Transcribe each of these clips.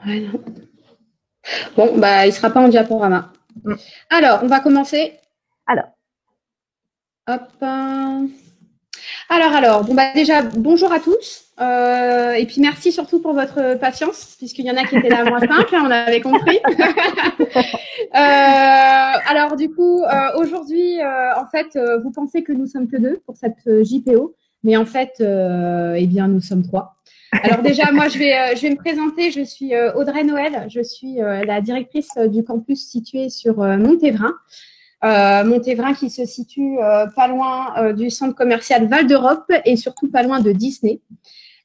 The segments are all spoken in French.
Ouais, non. Bon, bah, il ne sera pas en diaporama. Alors, on va commencer. Alors. Hop. Alors, bon, bah, déjà, bonjour à tous. Et puis, merci surtout pour votre patience, puisqu'il y en a qui étaient là à moins 5, hein, on avait compris. Alors, du coup, aujourd'hui, en fait, vous pensez que nous sommes que 2 pour cette JPO, mais en fait, eh bien, nous sommes 3. Alors déjà, moi, je vais me présenter. Je suis Audrey Noël. Je suis la directrice du campus situé sur Montévrain. Montévrain qui se situe pas loin du centre commercial Val d'Europe et surtout pas loin de Disney.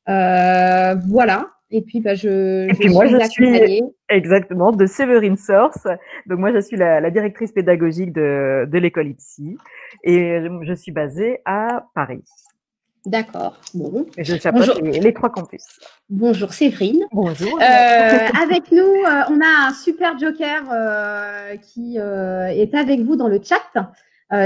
Voilà. Et puis, bah, Et puis moi, je suis exactement de Séverine Source. Donc moi, je suis la directrice pédagogique de l'école IPSI et je suis basée à Paris. D'accord. Bon. Et je chapeaute les 3 campus. Bonjour Séverine. Bonjour. Avec nous, on a un super joker qui est avec vous dans le chat.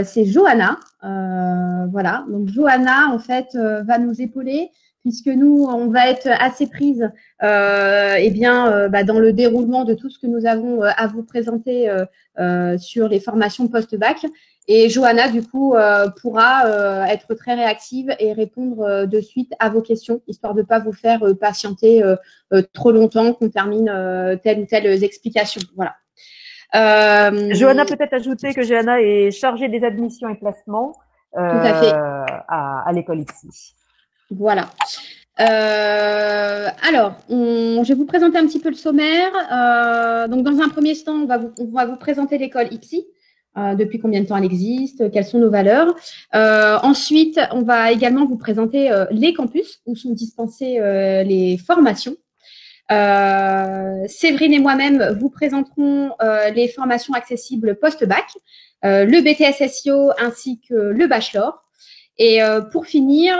C'est Johanna. Voilà. Donc Johanna, en fait, va nous épauler puisque nous, on va être assez prise dans le déroulement de tout ce que nous avons à vous présenter sur les formations post-bac. Et Johanna, du coup, pourra être très réactive et répondre de suite à vos questions, histoire de ne pas vous faire patienter trop longtemps qu'on termine telle ou telle explication. Voilà. Johanna, peut-être ajouter que Johanna est chargée des admissions et placements tout à fait. à l'école ici. Voilà. Alors, je vais vous présenter un petit peu le sommaire. Donc, dans un premier temps, on va vous présenter l'école IPSI. Depuis combien de temps elle existe, quelles sont nos valeurs. Ensuite, on va également vous présenter les campus où sont dispensées les formations. Séverine et moi-même vous présenterons les formations accessibles post-bac, le BTS SEO ainsi que le bachelor. Et pour finir,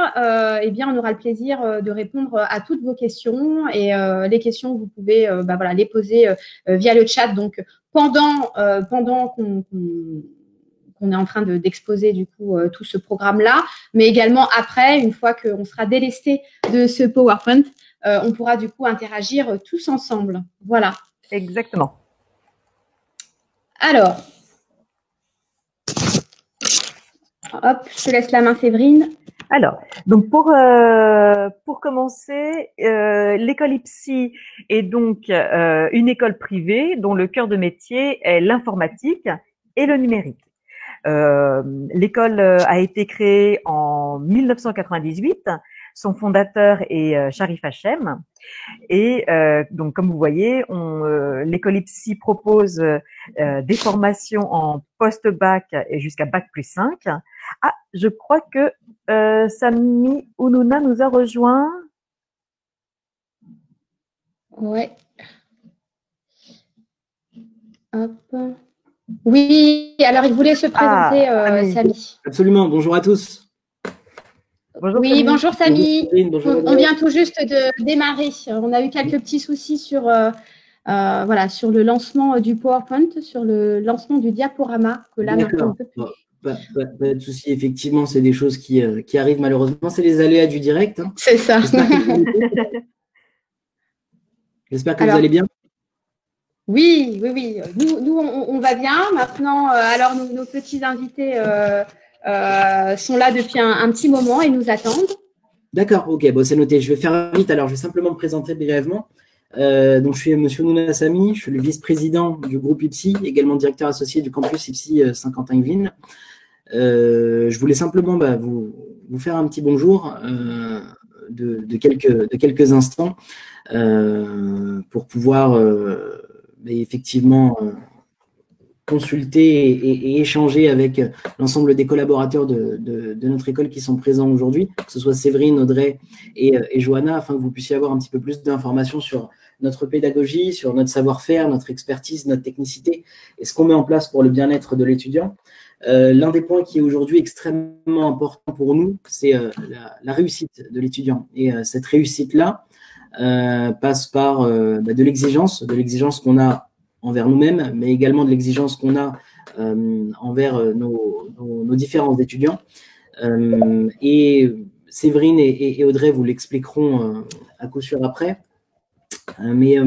eh bien, on aura le plaisir de répondre à toutes vos questions. Et les questions, vous pouvez les poser via le chat. Donc, pendant qu'on est en train d'exposer du coup tout ce programme-là, mais également après, une fois qu'on sera délesté de ce PowerPoint, on pourra du coup interagir tous ensemble. Voilà. Exactement. Alors, hop, je te laisse la main, Séverine. Alors, donc pour commencer, l'école IPSI est donc une école privée dont le cœur de métier est l'informatique et le numérique. L'école a été créée en 1998. Son fondateur est Sharif Hachem. Et donc, comme vous voyez, l'école IPSI propose des formations en post-bac et jusqu'à bac+5. Ah, je crois que Samy Ounouna nous a rejoint. Ouais. Hop. Oui, alors il voulait se présenter, Samy. Absolument, bonjour à tous. Bonjour, oui, Samy. bonjour Samy. Bonjour, on vient tout juste de démarrer. On a eu quelques petits soucis sur le lancement du PowerPoint, sur le lancement du diaporama, que là maintenant on peut plus. Pas de souci, effectivement, c'est des choses qui arrivent malheureusement. C'est les aléas du direct. Hein. C'est ça. J'espère que vous allez bien. Oui. Nous on va bien. Maintenant, alors nos petits invités sont là depuis un petit moment et nous attendent. D'accord, ok, bon, c'est noté. Je vais faire vite. Alors, je vais simplement me présenter brièvement. Donc, je suis Monsieur Ounouna Samy, je suis le vice-président du groupe IPSI, également directeur associé du campus IPSI Saint-Quentin-Yvelines. Je voulais simplement vous faire un petit bonjour de quelques instants pour pouvoir effectivement consulter et échanger avec l'ensemble des collaborateurs de notre école qui sont présents aujourd'hui, que ce soit Séverine, Audrey et Johanna, afin que vous puissiez avoir un petit peu plus d'informations sur notre pédagogie, sur notre savoir-faire, notre expertise, notre technicité et ce qu'on met en place pour le bien-être de l'étudiant. L'un des points qui est aujourd'hui extrêmement important pour nous, c'est la réussite de l'étudiant. Et cette réussite-là passe par de l'exigence qu'on a envers nous-mêmes, mais également de l'exigence qu'on a envers nos différents étudiants. Et Séverine et Audrey vous l'expliqueront à coup sûr après. Mais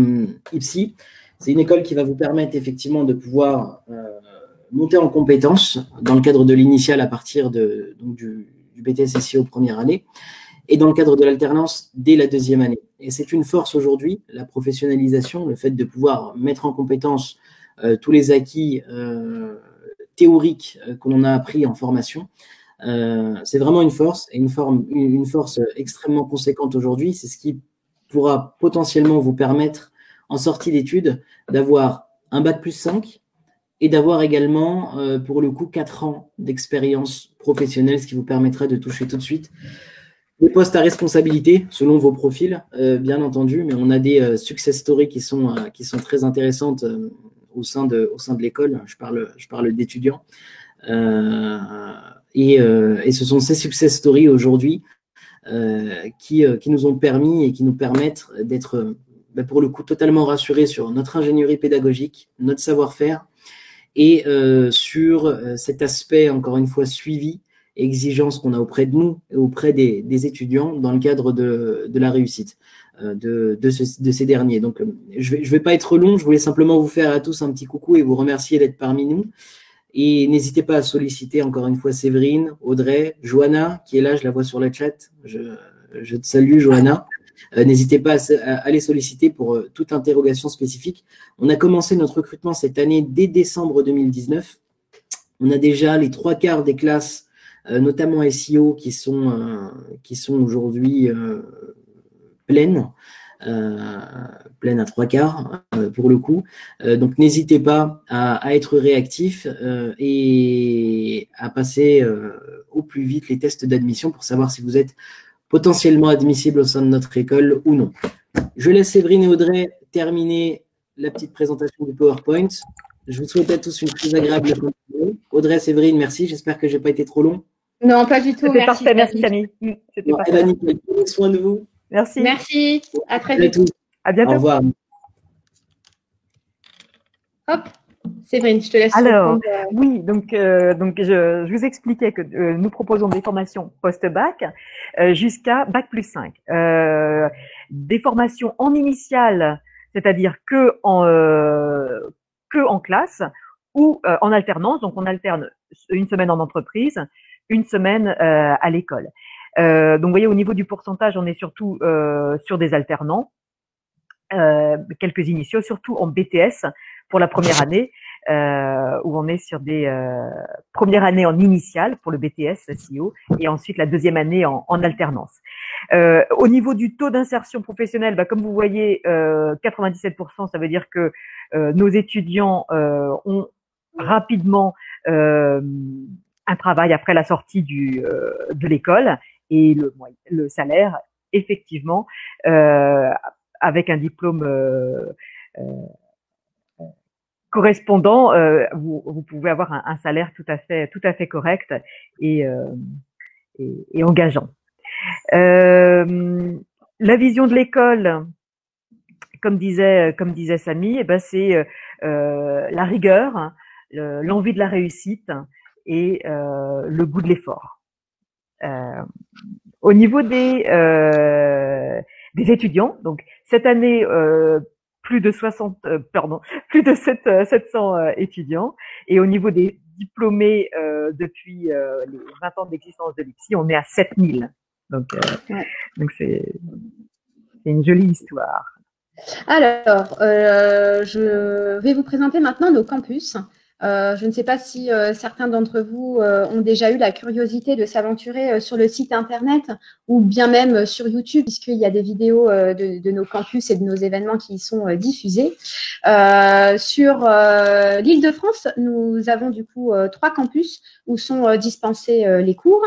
IPSI, c'est une école qui va vous permettre effectivement de pouvoir monter en compétences dans le cadre de l'initial à partir donc du BTS SEO première année et dans le cadre de l'alternance dès la deuxième année. Et c'est une force aujourd'hui, la professionnalisation, le fait de pouvoir mettre en compétence tous les acquis théoriques que l'on a appris en formation. C'est vraiment une force, et une force extrêmement conséquente aujourd'hui. C'est ce qui pourra potentiellement vous permettre, en sortie d'études, d'avoir un bac+5 et d'avoir également, pour le coup, 4 ans d'expérience professionnelle, ce qui vous permettra de toucher tout de suite les postes à responsabilité selon vos profils, bien entendu, mais on a des success stories qui sont très intéressantes au sein de l'école. Je parle d'étudiants. Et ce sont ces success stories aujourd'hui qui nous ont permis et qui nous permettent d'être, pour le coup, totalement rassurés sur notre ingénierie pédagogique, notre savoir-faire et sur cet aspect, encore une fois, suivi, exigence qu'on a auprès de nous et auprès des étudiants dans le cadre de la réussite de ces derniers. Donc, je vais pas être long, je voulais simplement vous faire à tous un petit coucou et vous remercier d'être parmi nous. Et n'hésitez pas à solliciter encore une fois Séverine, Audrey, Johanna, qui est là, je la vois sur le chat. Je te salue, Johanna. N'hésitez pas à les solliciter pour toute interrogation spécifique. On a commencé notre recrutement cette année dès décembre 2019. On a déjà les 3/4 des classes, notamment SEO, qui sont aujourd'hui pleines. Pleine à 3/4 pour le coup. Donc n'hésitez pas à être réactif et à passer au plus vite les tests d'admission pour savoir si vous êtes potentiellement admissible au sein de notre école ou non. Je laisse Séverine et Audrey terminer la petite présentation du PowerPoint. Je vous souhaite à tous une très agréable continuation. Audrey, Séverine, merci. J'espère que je n'ai pas été trop long. Non, pas du tout. C'était parfait, merci Camille. C'était parfait. Nickel. Prenez soin de vous. Merci. Merci. À très vite. À bientôt. Au revoir. Hop, Séverine, je te laisse. Alors, oui, donc je vous expliquais que nous proposons des formations post-bac jusqu'à bac+5. Des formations en initiale, c'est-à-dire que en classe ou en alternance. Donc, on alterne une semaine en entreprise, une semaine à l'école. Donc, vous voyez, au niveau du pourcentage, on est surtout sur des alternants, quelques initiaux, surtout en BTS pour la première année, où on est sur des premières années en initiale pour le BTS SEO et ensuite la deuxième année en alternance. Au niveau du taux d'insertion professionnelle, comme vous voyez, 97%, ça veut dire que nos étudiants ont rapidement un travail après la sortie de l'école et le salaire, effectivement, avec un diplôme correspondant, vous pouvez avoir un salaire tout à fait correct et engageant. La vision de l'école, comme disait Samy, c'est la rigueur, l'envie de la réussite et le goût de l'effort. Au niveau des étudiants, donc cette année, plus de 700 étudiants, et au niveau des diplômés depuis les 20 ans d'existence de l'IPSI, on est à 7000. Donc c'est une jolie histoire. Alors, je vais vous présenter maintenant nos campus. Je ne sais pas si certains d'entre vous ont déjà eu la curiosité de s'aventurer sur le site internet ou bien même sur YouTube, puisqu'il y a des vidéos de nos campus et de nos événements qui y sont diffusés. Sur l'Île-de-France, nous avons du coup 3 campus où sont dispensés les cours.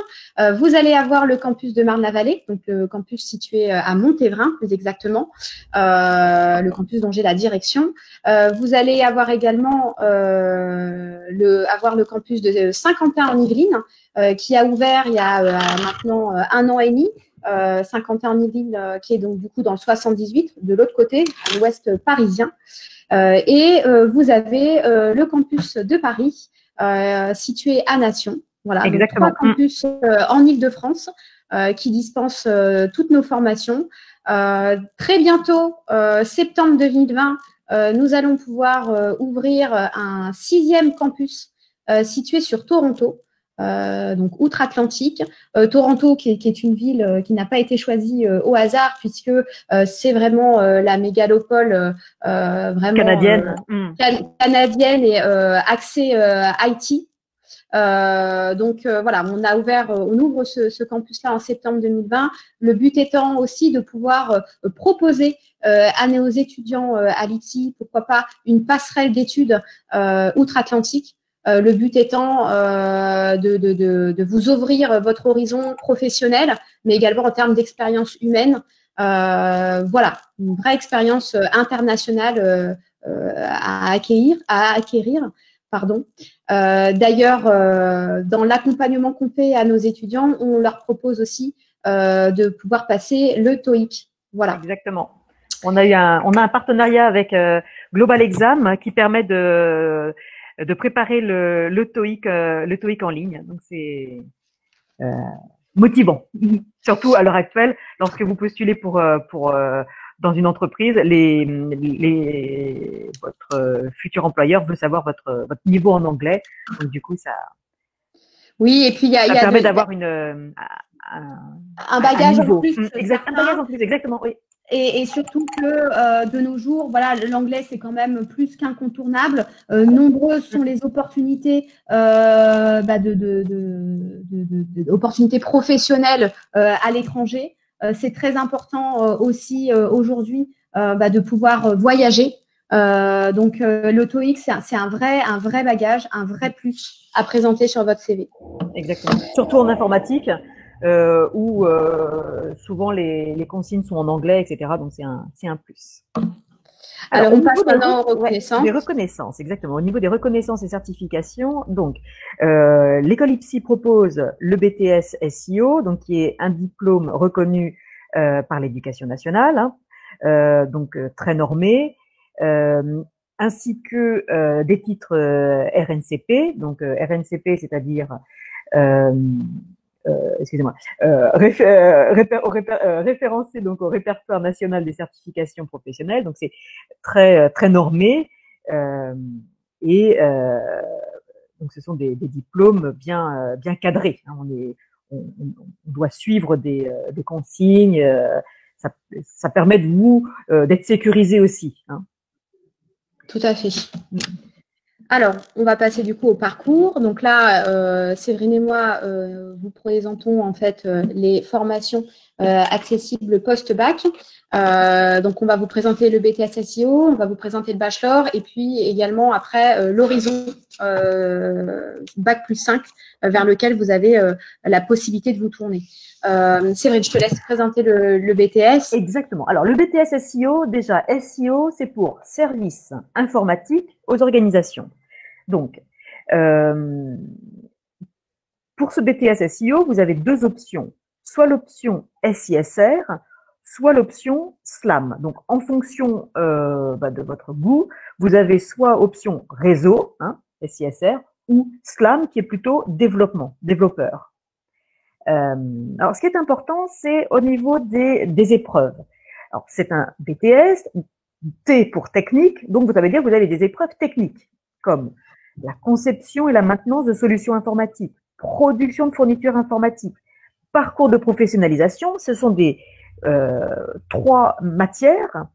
Vous allez avoir le campus de Marne-la-Vallée, donc le campus situé à Montévrain, plus exactement, le campus dont j'ai la direction. Vous allez avoir également le campus de Saint-Quentin en Yvelines, qui a ouvert il y a maintenant 1 an et demi. Saint-Quentin en Yvelines, qui est donc du coup dans le 78, de l'autre côté, à l'ouest parisien. Et vous avez le campus de Paris, situé à Nation. Voilà, exactement. Donc, 3 campus en Île-de-France qui dispensent toutes nos formations. Très bientôt, septembre 2020, nous allons pouvoir ouvrir un 6e campus situé sur Toronto, donc outre-Atlantique. Toronto, qui est une ville qui n'a pas été choisie au hasard, puisque c'est vraiment la mégalopole vraiment Canadienne. canadienne et axée IT. Voilà, on ouvre ce campus-là en septembre 2020. Le but étant aussi de pouvoir proposer à nos étudiants à l'ITSI, pourquoi pas, une passerelle d'études outre-Atlantique. Le but étant de vous ouvrir votre horizon professionnel, mais également en termes d'expérience humaine. Voilà, une vraie expérience internationale à acquérir. Pardon. D'ailleurs, dans l'accompagnement qu'on fait à nos étudiants, on leur propose aussi de pouvoir passer le TOEIC. Voilà. Exactement. On a un partenariat avec Global Exam qui permet de préparer le TOEIC en ligne. Donc c'est motivant, surtout à l'heure actuelle, lorsque vous postulez pour dans une entreprise, votre futur employeur veut savoir votre niveau en anglais. Donc du coup, ça. Oui, et puis ça permet d'avoir un bagage en plus. Un bagage en plus, exactement, oui. Et surtout que de nos jours, voilà, l'anglais c'est quand même plus qu'incontournable. Nombreuses sont les opportunités opportunités professionnelles à l'étranger. C'est très important aussi aujourd'hui de pouvoir voyager. Le TOEIC c'est un vrai bagage, un vrai plus à présenter sur votre CV. Exactement. Surtout en informatique. Où souvent les consignes sont en anglais, etc. Donc c'est un plus. Alors on passe maintenant aux reconnaissances. Des reconnaissances, exactement. Au niveau des reconnaissances et certifications, donc l'école IPSI propose le BTS SEO, donc qui est un diplôme reconnu par l'Éducation nationale, donc très normé, ainsi que des titres RNCP, donc RNCP, c'est-à-dire référencé donc au répertoire national des certifications professionnelles, donc c'est très normé donc ce sont des diplômes bien cadrés. On doit suivre des consignes. Ça permet de vous d'être sécurisé aussi. Tout à fait. Alors, on va passer du coup au parcours. Donc là, Séverine et moi, vous présentons en fait les formations accessibles post-bac. Donc, on va vous présenter le BTS SEO, on va vous présenter le bachelor et puis également après l'horizon bac plus 5 vers lequel vous avez la possibilité de vous tourner. Séverine, je te laisse présenter le BTS. Exactement. Alors, le BTS SEO, déjà, SEO, c'est pour service informatique aux organisations. Donc, pour ce BTS SEO, vous avez deux options. Soit l'option SISR, soit l'option SLAM. Donc, en fonction de votre goût, vous avez soit option réseau, SISR, ou SLAM, qui est plutôt développeur. Alors, ce qui est important, c'est au niveau des épreuves. Alors, c'est un BTS, T pour technique, donc ça veut dire que vous avez des épreuves techniques, comme la conception et la maintenance de solutions informatiques, production de fournitures informatiques, parcours de professionnalisation. Ce sont des 3 matières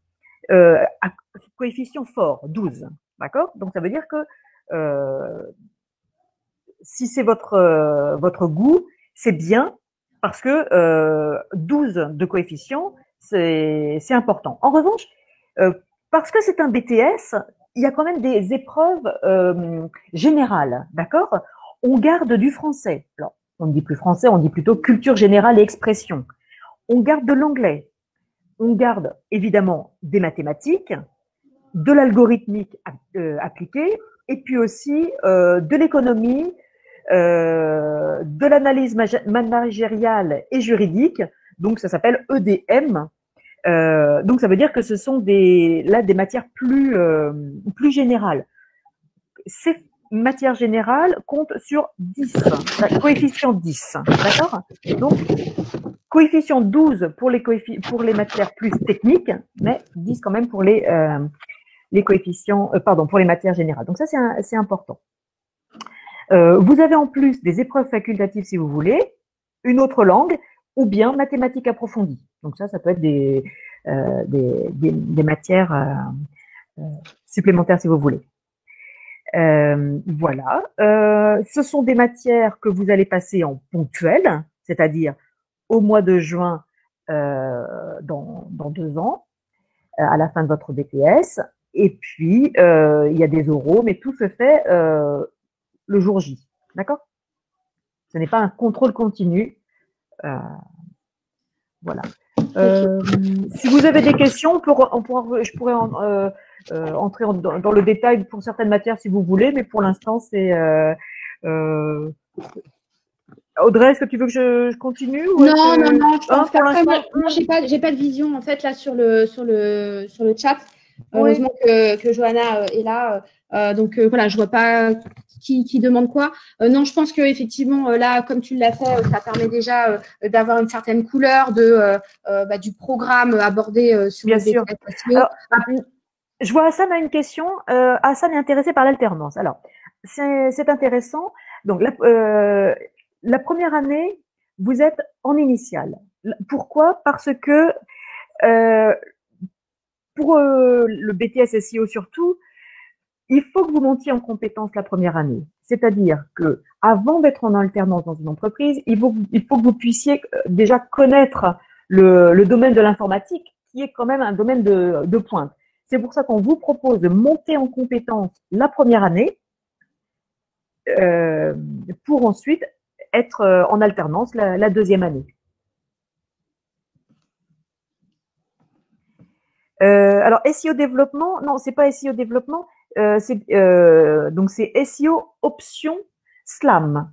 à coefficient fort, 12. D'accord? Donc, ça veut dire que si c'est votre goût, c'est bien parce que 12 de coefficient, c'est important. En revanche, parce que c'est un BTS, il y a quand même des épreuves générales, d'accord? On garde du français. Alors, on ne dit plus français, on dit plutôt culture générale et expression. On garde de l'anglais. On garde évidemment des mathématiques, de l'algorithmique appliquée, et puis aussi de l'économie, de l'analyse managériale et juridique. Donc, ça s'appelle EDM. Donc, ça veut dire que ce sont des matières plus générales. Ces matières générales comptent sur 10, coefficient 10, d'accord? Donc, Coefficient 12 pour les matières plus techniques, mais 10 quand même pour les coefficients, pour les matières générales. Donc ça, c'est important. Vous avez en plus des épreuves facultatives si vous voulez, une autre langue, ou bien mathématiques approfondies. Donc ça peut être des matières supplémentaires si vous voulez. Voilà. Ce sont des matières que vous allez passer en ponctuel, c'est-à-dire au mois de juin dans 2 ans, à la fin de votre BTS. Et puis, il y a des oraux, mais tout se fait le jour J. D'accord? Ce n'est pas un contrôle continu. Voilà. Si vous avez des questions, je pourrais entrer dans le détail pour certaines matières si vous voulez, mais pour l'instant, c'est… Audrey, est-ce que tu veux que je continue ou non, je pense pour l'instant, moi, j'ai pas de vision en fait là sur le chat. Oui. Heureusement que Johanna est là. Donc voilà, je vois pas qui demande quoi. Non, je pense que effectivement là, comme tu l'as fait, ça permet déjà d'avoir une certaine couleur du programme abordé sur Bien le sûr. BTS. Alors, je vois Hassan a une question. Hassan est intéressé par l'alternance. Alors, c'est intéressant. Donc, la première année, vous êtes en initiale. Pourquoi? Parce que pour le BTS SEO surtout, il faut que vous montiez en compétence la première année. C'est-à-dire que avant d'être en alternance dans une entreprise, il faut que vous puissiez déjà connaître le domaine de l'informatique, qui est quand même un domaine de pointe. C'est pour ça qu'on vous propose de monter en compétence la première année pour ensuite être en alternance la deuxième année. Alors SEO développement, non, c'est pas SEO développement, donc c'est SEO option SLAM.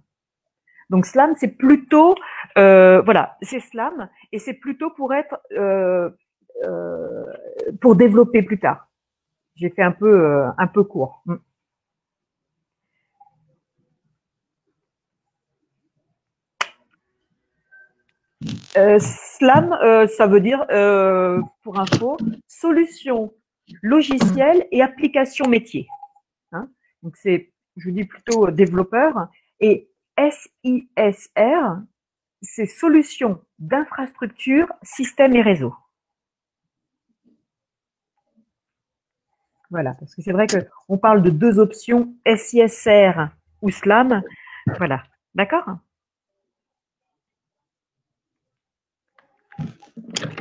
Donc SLAM, c'est plutôt, voilà, c'est SLAM et c'est plutôt pour être, pour développer plus tard. J'ai fait un peu court. SLAM, ça veut dire, pour info, solution logicielle et application métier. Hein, donc je dis plutôt développeur. Et SISR, c'est solution d'infrastructure, système et réseau. Voilà, parce que c'est vrai qu'on parle de 2 options, SISR ou SLAM. Voilà, d'accord?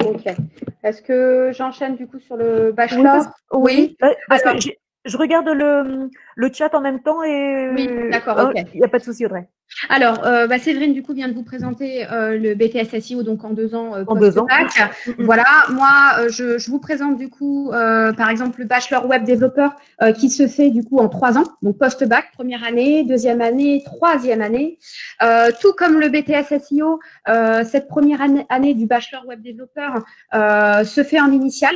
Ok. Est-ce que j'enchaîne du coup sur le bachelor? Oui. Parce que je regarde le chat en même temps et oui, d'accord, ok. Il n'y a pas de souci, Audrey. Alors, Séverine, du coup, vient de vous présenter le BTS SEO, donc en 2 ans en 2 ans. post-bac. Voilà, moi, je vous présente du coup, par exemple, le bachelor web développeur qui se fait du coup en 3 ans, donc post-bac, première année, deuxième année, troisième année. Tout comme le BTS SEO, cette première année du bachelor web développeur se fait en initial.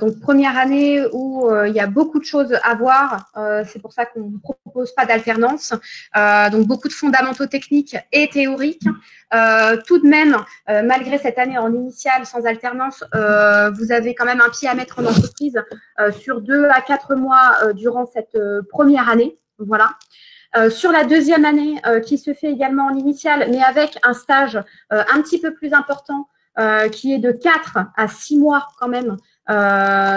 Donc première année où il y a beaucoup de choses à voir, c'est pour ça qu'on ne propose pas d'alternance, donc beaucoup de fondamentaux techniques et théoriques. Tout de même, malgré cette année en initiale sans alternance, vous avez quand même un pied à mettre en entreprise sur 2 à 4 mois durant cette première année. Voilà. Sur la deuxième année, qui se fait également en initiale, mais avec un stage un petit peu plus important, qui est de 4 à 6 mois quand même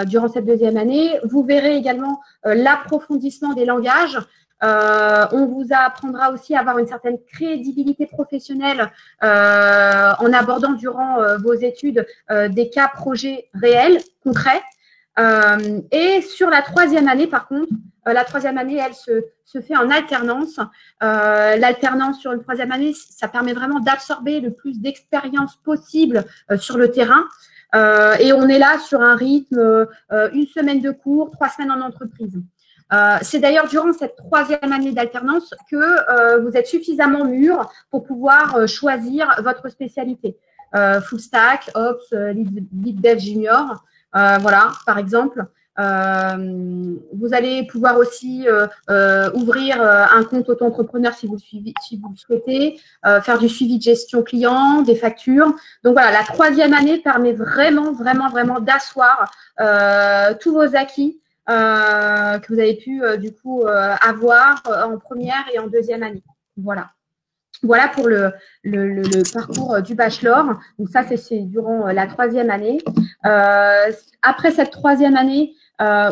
durant cette deuxième année. Vous verrez également l'approfondissement des langages. On vous apprendra aussi à avoir une certaine crédibilité professionnelle en abordant durant vos études des cas projets réels, concrets. Et sur la troisième année, par contre, la troisième année, elle se fait en alternance. L'alternance sur une troisième année, ça permet vraiment d'absorber le plus d'expérience possible sur le terrain. Et on est là sur un rythme, 1 semaine de cours, 3 semaines en entreprise. C'est d'ailleurs durant cette troisième année d'alternance que vous êtes suffisamment mûr pour pouvoir choisir votre spécialité. Full stack, Ops, Lead Dev Junior, voilà, par exemple. Vous allez pouvoir aussi ouvrir un compte auto-entrepreneur si vous le souhaitez, faire du suivi de gestion client, des factures. Donc voilà, la 3e année permet vraiment d'asseoir tous vos acquis que vous avez pu du coup avoir en première et en 2e année. Voilà. Voilà pour le parcours du bachelor. Donc ça, c'est durant la 3e année. Après cette 3e année,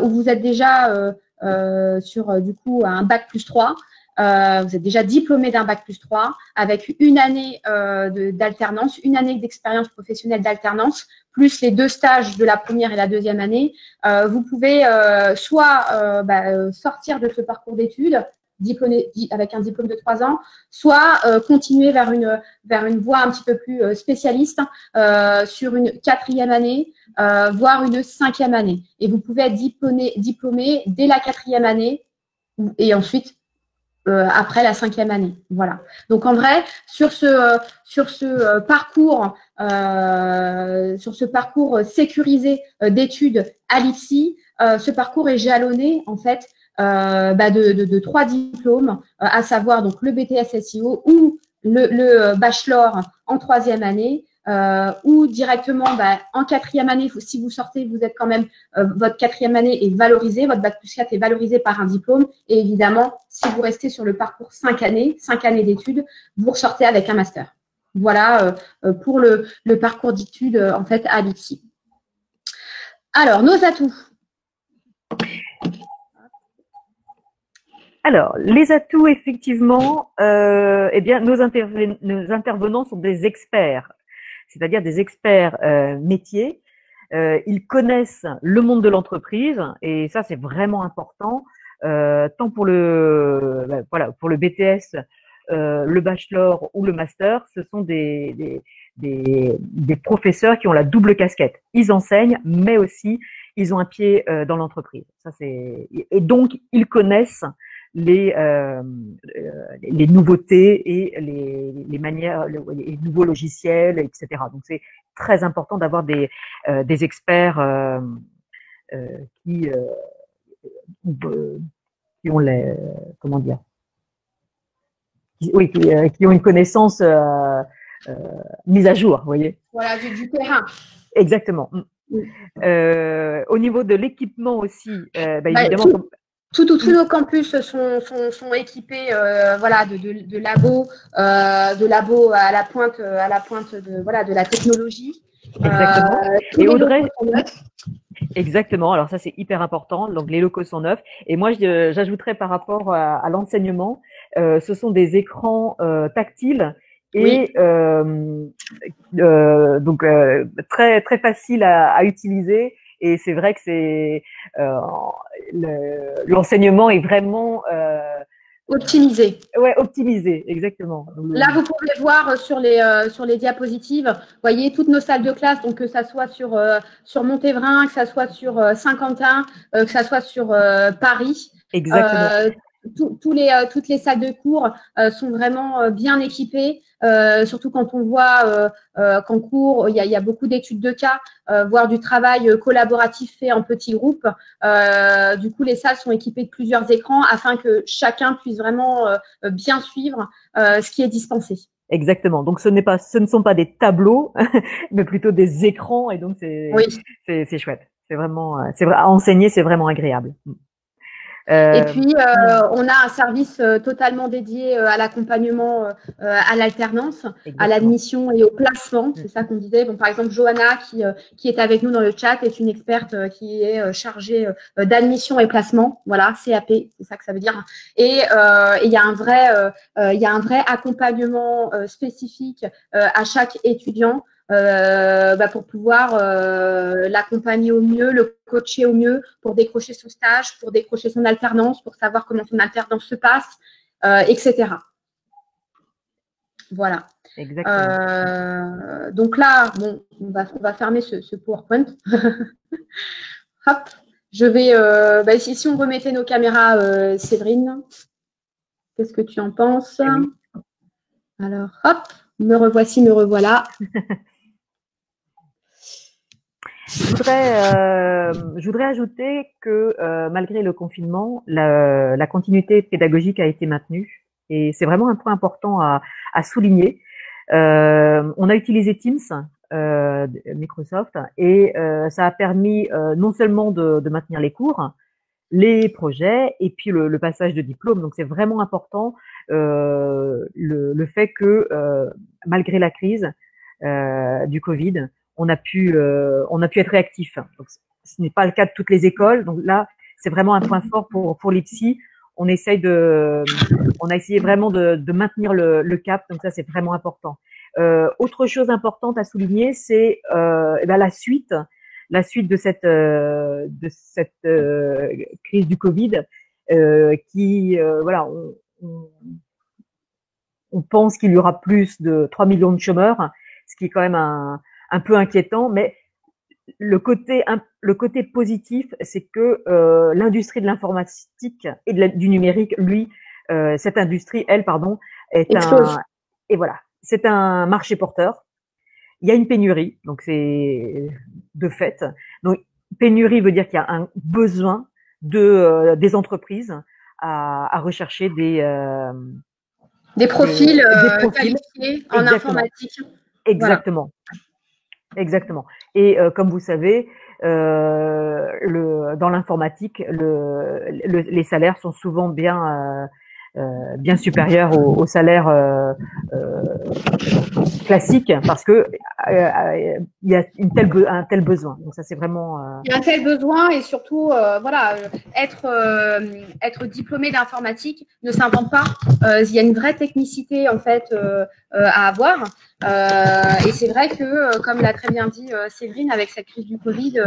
où vous êtes déjà sur du coup un bac plus 3, vous êtes déjà diplômé d'un bac plus 3 avec une année d'alternance, une année d'expérience professionnelle d'alternance, plus les 2 stages de la première et la 2e année. Vous pouvez soit sortir de ce parcours d'études diplômé avec un diplôme de 3 ans, soit continuer vers une voie un petit peu plus spécialiste sur une 4e année, voire une 5e année. Et vous pouvez être diplômé dès la 4e année et ensuite après la 5e année. Voilà. Donc en vrai, sur ce parcours sécurisé d'études à l'IPSI, ce parcours est jalonné en fait de 3 diplômes, à savoir donc le BTS SEO ou le bachelor en 3e année, ou directement en 4e année. Si vous sortez, vous êtes quand même votre 4e année est valorisée, votre bac plus 4 est valorisé par un diplôme, et évidemment, si vous restez sur le parcours 5 années d'études, vous ressortez avec un master. Voilà pour le parcours d'études en fait à l'IPSI. Alors, nos atouts. Alors, les atouts, effectivement, eh bien, nos intervenants sont des experts, c'est-à-dire des experts métiers. Ils connaissent le monde de l'entreprise et ça, c'est vraiment important, tant pour pour le BTS, le bachelor ou le master. Ce sont des professeurs qui ont la double casquette. Ils enseignent, mais aussi ils ont un pied dans l'entreprise. Et donc ils connaissent les nouveautés et les manières, les nouveaux logiciels, etc. Donc c'est très important d'avoir des experts qui ont comment dire, qui ont une connaissance mise à jour, vous voyez. Voilà, du terrain. Exactement. Au niveau de l'équipement aussi, évidemment. Tous nos campus sont équipés de labos à la pointe de la technologie. Exactement. Et Audrey, exactement. Alors ça, c'est hyper important. Donc les locaux sont neufs. Et moi, j'ajouterais par rapport à l'enseignement, ce sont des écrans tactiles et donc très très facile à utiliser. Et c'est vrai que c'est l'enseignement est vraiment optimisé. Ouais, optimisé, exactement. Là, vous pouvez voir sur les diapositives, vous voyez toutes nos salles de classe, donc que ça soit sur Montévrain, que ça soit sur Saint-Quentin, que ça soit sur Paris. Exactement. Toutes les salles de cours sont vraiment bien équipées, surtout quand on voit qu'en cours, il y a beaucoup d'études de cas, voire du travail collaboratif fait en petits groupes. Du coup, les salles sont équipées de plusieurs écrans afin que chacun puisse vraiment bien suivre ce qui est dispensé. Exactement. Donc, ce ne sont pas des tableaux, mais plutôt des écrans, et donc c'est chouette. C'est vraiment, à enseigner, c'est vraiment agréable. Et puis, on a un service totalement dédié à l'accompagnement, à l'alternance, à l'admission et au placement. C'est ça qu'on disait. Bon, par exemple, Johanna, qui est avec nous dans le chat, est une experte qui est chargée d'admission et placement. Voilà, CAP, c'est ça que ça veut dire. Et il y a un vrai accompagnement spécifique à chaque étudiant. Pour pouvoir l'accompagner au mieux, le coacher au mieux pour décrocher son stage, pour décrocher son alternance, pour savoir comment son alternance se passe, etc. Voilà. Exactement. Donc là, bon, on va fermer ce PowerPoint. Hop, je vais. Si on remettait nos caméras, Séverine, qu'est-ce que tu en penses? Oui. Alors, hop, me revoici, me revoilà. Je voudrais ajouter que malgré le confinement, la continuité pédagogique a été maintenue et c'est vraiment un point important à souligner. On a utilisé Teams, Microsoft, et ça a permis non seulement de maintenir les cours, les projets et puis le passage de diplôme. Donc c'est vraiment important le fait que malgré la crise du Covid, on a pu être réactif. Donc, ce n'est pas le cas de toutes les écoles. Donc là, c'est vraiment un point fort pour l'IPSI. On a essayé vraiment de maintenir le cap. Donc ça, c'est vraiment important. Autre chose importante à souligner, c'est la suite de cette crise du Covid, qui voilà, on pense qu'il y aura plus de 3 millions de chômeurs, ce qui est quand même un peu inquiétant, mais le côté positif, c'est que l'industrie de l'informatique et du numérique, cette industrie, elle, pardon, c'est un marché porteur. Il y a une pénurie, donc c'est de fait. Donc pénurie veut dire qu'il y a un besoin des entreprises à rechercher des profils qualifiés en informatique. Exactement. Voilà. Exactement. Et comme vous savez, dans l'informatique, les salaires sont souvent bien supérieurs aux salaires classiques parce que il y a un tel besoin. Donc ça c'est vraiment. Il y a un tel besoin et surtout être diplômé d'informatique ne s'invente pas. Il y a une vraie technicité en fait à avoir. Et c'est vrai que, comme l'a très bien dit Séverine, avec cette crise du Covid,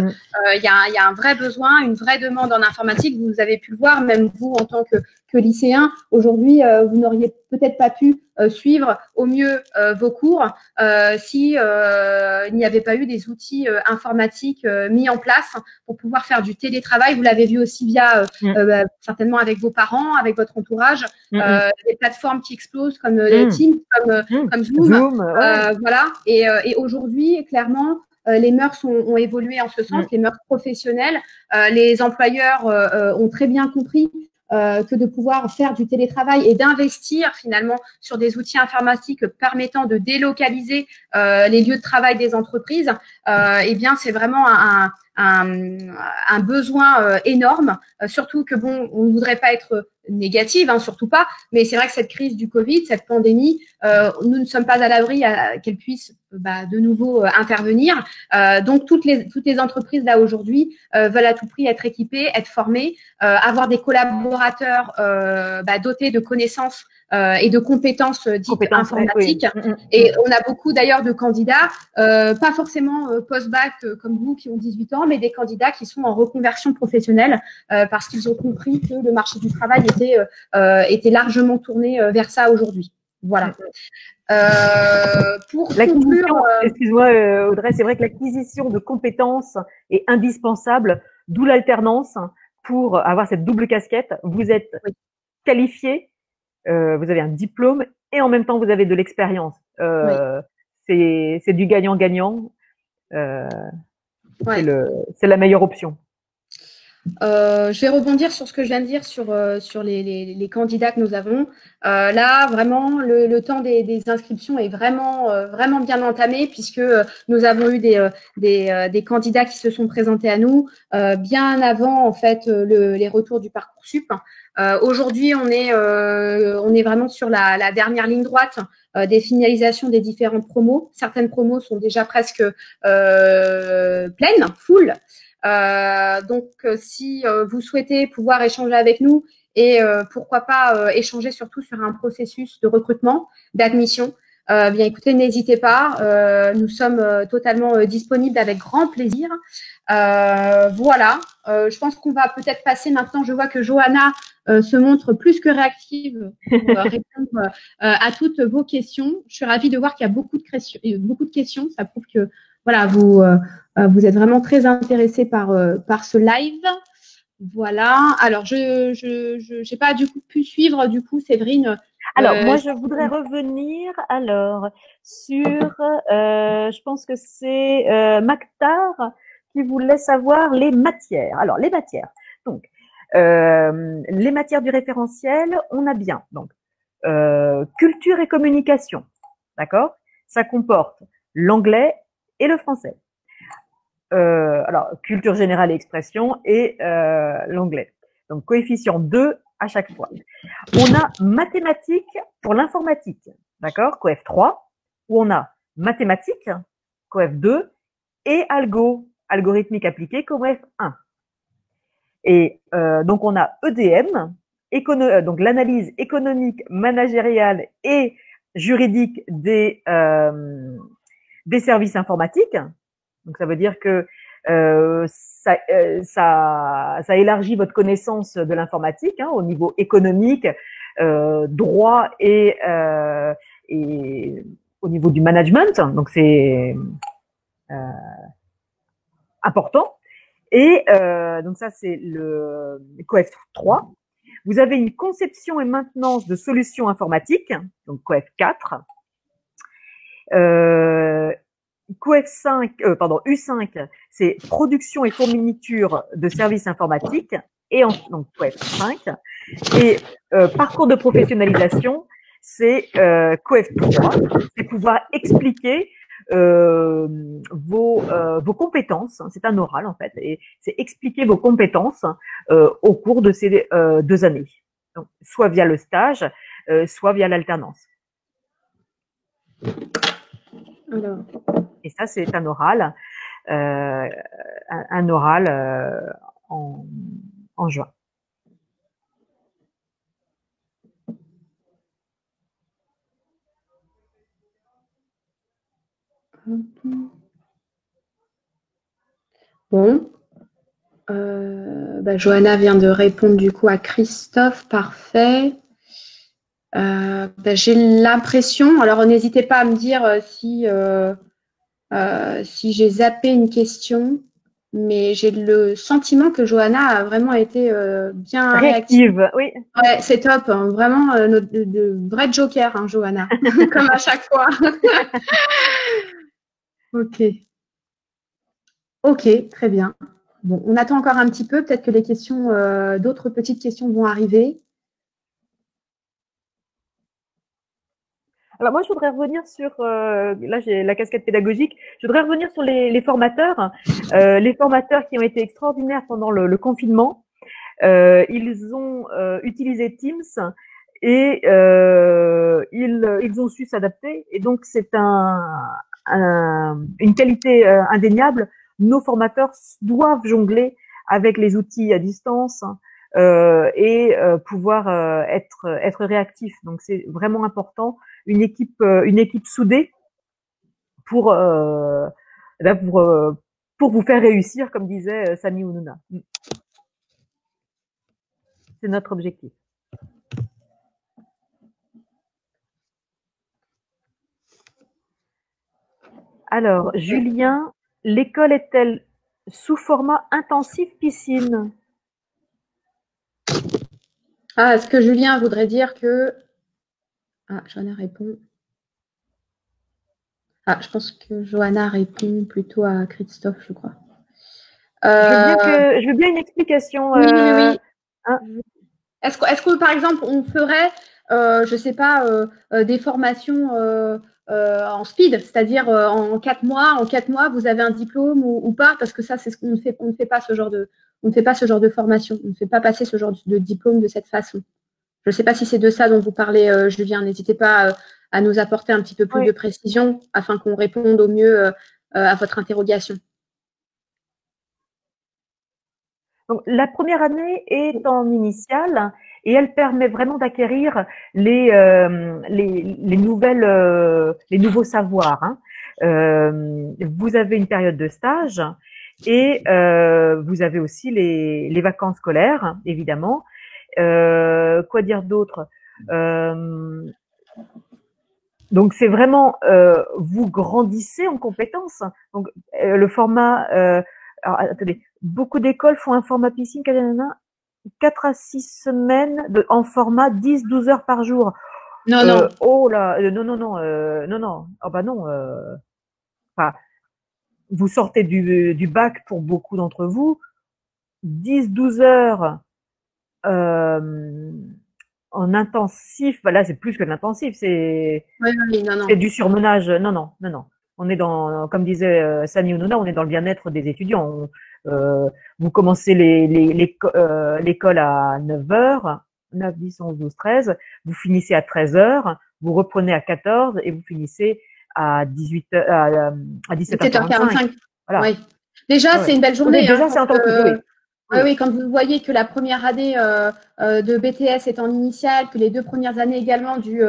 il y a un vrai besoin, une vraie demande en informatique. Vous avez pu le voir, même vous en tant que lycéen. Aujourd'hui, vous n'auriez peut-être pas pu suivre au mieux vos cours si il n'y avait pas eu des outils informatiques mis en place pour pouvoir faire du télétravail. Vous l'avez vu aussi via certainement avec vos parents, avec votre entourage, des plateformes qui explosent comme Teams, comme Zoom. Voilà. Et aujourd'hui, clairement, les mœurs ont évolué en ce sens, les mœurs professionnelles. Les employeurs ont très bien compris que de pouvoir faire du télétravail et d'investir finalement sur des outils informatiques permettant de délocaliser les lieux de travail des entreprises, eh bien c'est vraiment un besoin énorme, surtout que bon, on ne voudrait pas être négative, hein, surtout pas, mais c'est vrai que cette crise du Covid, cette pandémie, nous ne sommes pas à l'abri qu'elle puisse de nouveau intervenir. Donc toutes les entreprises là aujourd'hui veulent à tout prix être équipées, être formées, avoir des collaborateurs dotés de connaissances et de compétences dites informatiques. Oui. Et on a beaucoup d'ailleurs de candidats, pas forcément post-bac comme vous qui ont 18 ans, mais des candidats qui sont en reconversion professionnelle parce qu'ils ont compris que le marché du travail était largement tourné vers ça aujourd'hui. Voilà. Pour conclure, excuse-moi Audrey, c'est vrai que l'acquisition de compétences est indispensable, d'où l'alternance pour avoir cette double casquette. Vous êtes qualifié, vous avez un diplôme et en même temps vous avez de l'expérience. C'est du gagnant-gagnant. C'est la meilleure option. Je vais rebondir sur ce que je viens de dire sur les candidats que nous avons. Là, vraiment, le temps des inscriptions est vraiment bien entamé puisque nous avons eu des candidats qui se sont présentés à nous bien avant en fait les retours du Parcoursup. Aujourd'hui, on est vraiment sur la dernière ligne droite des finalisations des différentes promos. Certaines promos sont déjà presque pleines, full. Donc, si vous souhaitez pouvoir échanger avec nous et pourquoi pas échanger surtout sur un processus de recrutement, d'admission, bien écoutez, n'hésitez pas. Nous sommes totalement disponibles avec grand plaisir. Voilà. Je pense qu'on va peut-être passer maintenant. Je vois que Johanna se montre plus que réactive pour répondre à toutes vos questions. Je suis ravie de voir qu'il y a beaucoup de questions. Ça prouve que voilà, vous êtes vraiment très intéressés par ce live. Voilà. Alors, je n'ai pas du coup pu suivre du coup, Séverine. Alors, moi, je voudrais revenir sur, je pense que c'est Maktar qui voulait savoir les matières. Alors, les matières. Donc, les matières du référentiel, on a bien donc culture et communication, d'accord? Ça comporte l'anglais et le français. Alors, culture générale et expression et l'anglais. Donc, coefficient 2 à chaque fois. On a mathématiques pour l'informatique, d'accord? Coef 3, où on a mathématiques, coef 2, et algorithmique appliquée, coef 1. Et donc, on a EDM, donc l'analyse économique, managériale et juridique des services informatiques. Donc, ça veut dire que ça élargit votre connaissance de l'informatique au niveau économique, droit et au niveau du management. Donc, c'est important. Et donc ça, c'est le coef 3. Vous avez une conception et maintenance de solutions informatiques, donc coef 4. Coef 5, U5, c'est production et fourniture de services informatiques, et donc coef 5. Et parcours de professionnalisation, c'est coef 3, c'est pouvoir expliquer vos compétences, c'est un oral en fait, et c'est expliquer vos compétences au cours de ces 2 années, donc, soit via le stage, soit via l'alternance. Alors. Et ça, c'est un oral, en juin. Bon. Johanna vient de répondre du coup à Christophe, parfait. J'ai l'impression, alors n'hésitez pas à me dire si j'ai zappé une question, mais j'ai le sentiment que Johanna a vraiment été bien réactive. Oui. Ouais, c'est top, hein, vraiment de vrai joker, hein, Johanna, comme à chaque fois. Ok, très bien. Bon, on attend encore un petit peu, peut-être que les questions, d'autres petites questions vont arriver. Alors moi, je voudrais revenir sur, là j'ai la casquette pédagogique, je voudrais revenir sur les formateurs, les formateurs qui ont été extraordinaires pendant le confinement. Ils ont utilisé Teams et ils ont su s'adapter, et donc c'est une qualité indéniable. Nos formateurs doivent jongler avec les outils à distance et pouvoir être réactifs. Donc c'est vraiment important. Une équipe soudée pour vous faire réussir, comme disait Sami Ounouna. C'est notre objectif. Alors, Julien, l'école est-elle sous format intensif piscine? Ah, est-ce que Julien voudrait dire que... Ah, Johanna répond. Ah, je pense que Johanna répond plutôt à Christophe, je crois. Je veux bien une explication. Oui. Hein? Est-ce que, par exemple, on ferait, je ne sais pas, des formations en speed, c'est-à-dire en 4 mois, vous avez un diplôme ou pas, parce que ça, c'est ce qu'on ne fait. On ne fait pas ce genre de formation. On ne fait pas passer ce genre de diplôme de cette façon. Je ne sais pas si c'est de ça dont vous parlez, Julien. N'hésitez pas à nous apporter un petit peu plus de précision afin qu'on réponde au mieux à votre interrogation. Donc, la première année est en initiale et elle permet vraiment d'acquérir les nouveaux savoirs. Vous avez une période de stage et vous avez aussi les vacances scolaires, évidemment. Quoi dire d'autre? Donc c'est vraiment vous grandissez en compétences. Donc le format, alors attendez, beaucoup d'écoles font un format piscine 4 à 6 semaines en format 10-12 heures par jour. Non. Oh là, non. Oh bah non. Enfin, vous sortez du bac pour beaucoup d'entre vous, 10-12 heures en intensif, bah là c'est plus que l'intensif, c'est du surmenage. Non. On est dans, comme disait Sani Ounona, on est dans le bien-être des étudiants. Vous commencez l'école à 9 heures, 9, 10, 11, 12, 13, vous finissez à 13 heures, vous reprenez à 14 et vous finissez à 18 à 17h45. Voilà. Oui. Déjà, c'est une belle journée. Déjà, c'est intensif, oui. Oui, quand vous voyez que la première année de BTS est en initial, que les 2 premières années également du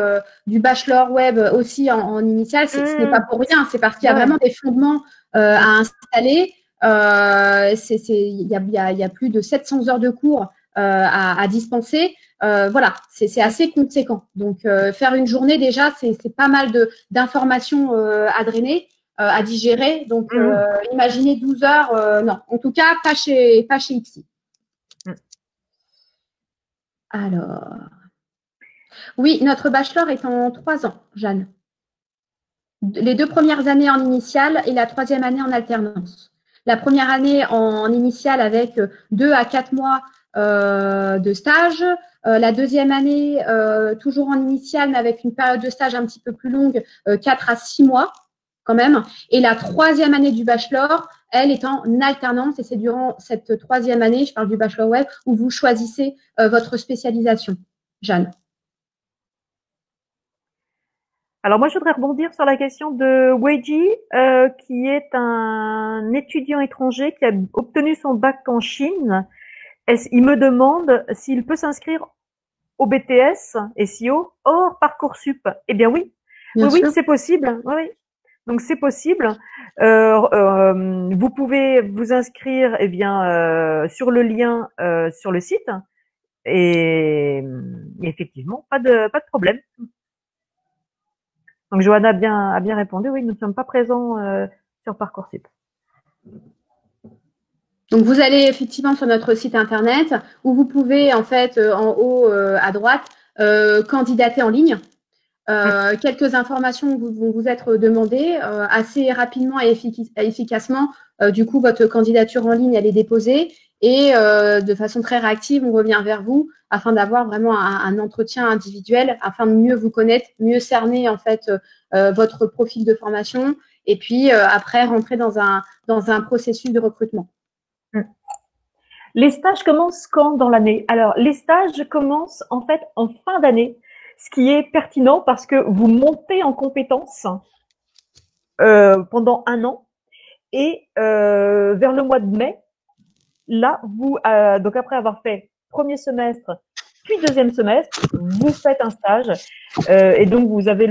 bachelor web aussi en initial, ce n'est pas pour rien. C'est parce qu'il y a vraiment des fondements à installer. Il y a plus de 700 heures de cours à dispenser. Voilà, c'est assez conséquent. Donc, faire une journée déjà, c'est pas mal d'informations à drainer. À digérer. Donc, imaginez 12 heures, non. En tout cas, pas chez Ipsy. Alors, oui, notre bachelor est en 3 ans, Jeanne. Les 2 premières années en initiale et la 3e année en alternance. La première année en initiale avec 2 à 4 mois de stage. La 2e année, toujours en initiale, mais avec une période de stage un petit peu plus longue, 4 à 6 mois. Quand même. Et la 3e année du bachelor, elle est en alternance et c'est durant cette 3e année, je parle du bachelor web, où vous choisissez votre spécialisation. Jeanne. Alors moi, je voudrais rebondir sur la question de Weiji, qui est un étudiant étranger qui a obtenu son bac en Chine. Il me demande s'il peut s'inscrire au BTS SEO hors Parcoursup. Eh bien oui, oui, c'est possible. Oui. Donc c'est possible. Vous pouvez vous inscrire, eh bien, sur le lien sur le site, et effectivement, pas de problème. Donc Johanna a bien répondu. Oui, nous ne sommes pas présents sur Parcoursup. Donc vous allez effectivement sur notre site internet où vous pouvez en fait en haut à droite candidater en ligne. Quelques informations vont vous être demandées assez rapidement et efficacement. Du coup, votre candidature en ligne, elle est déposée et de façon très réactive, on revient vers vous afin d'avoir vraiment un entretien individuel, afin de mieux vous connaître, mieux cerner en fait votre profil de formation et puis après rentrer dans un processus de recrutement. Les stages commencent quand dans l'année? Alors, les stages commencent en fait en fin d'année, ce qui est pertinent parce que vous montez en compétences pendant 1 an et vers le mois de mai, là, donc après avoir fait premier semestre puis 2e semestre, vous faites un stage et donc vous avez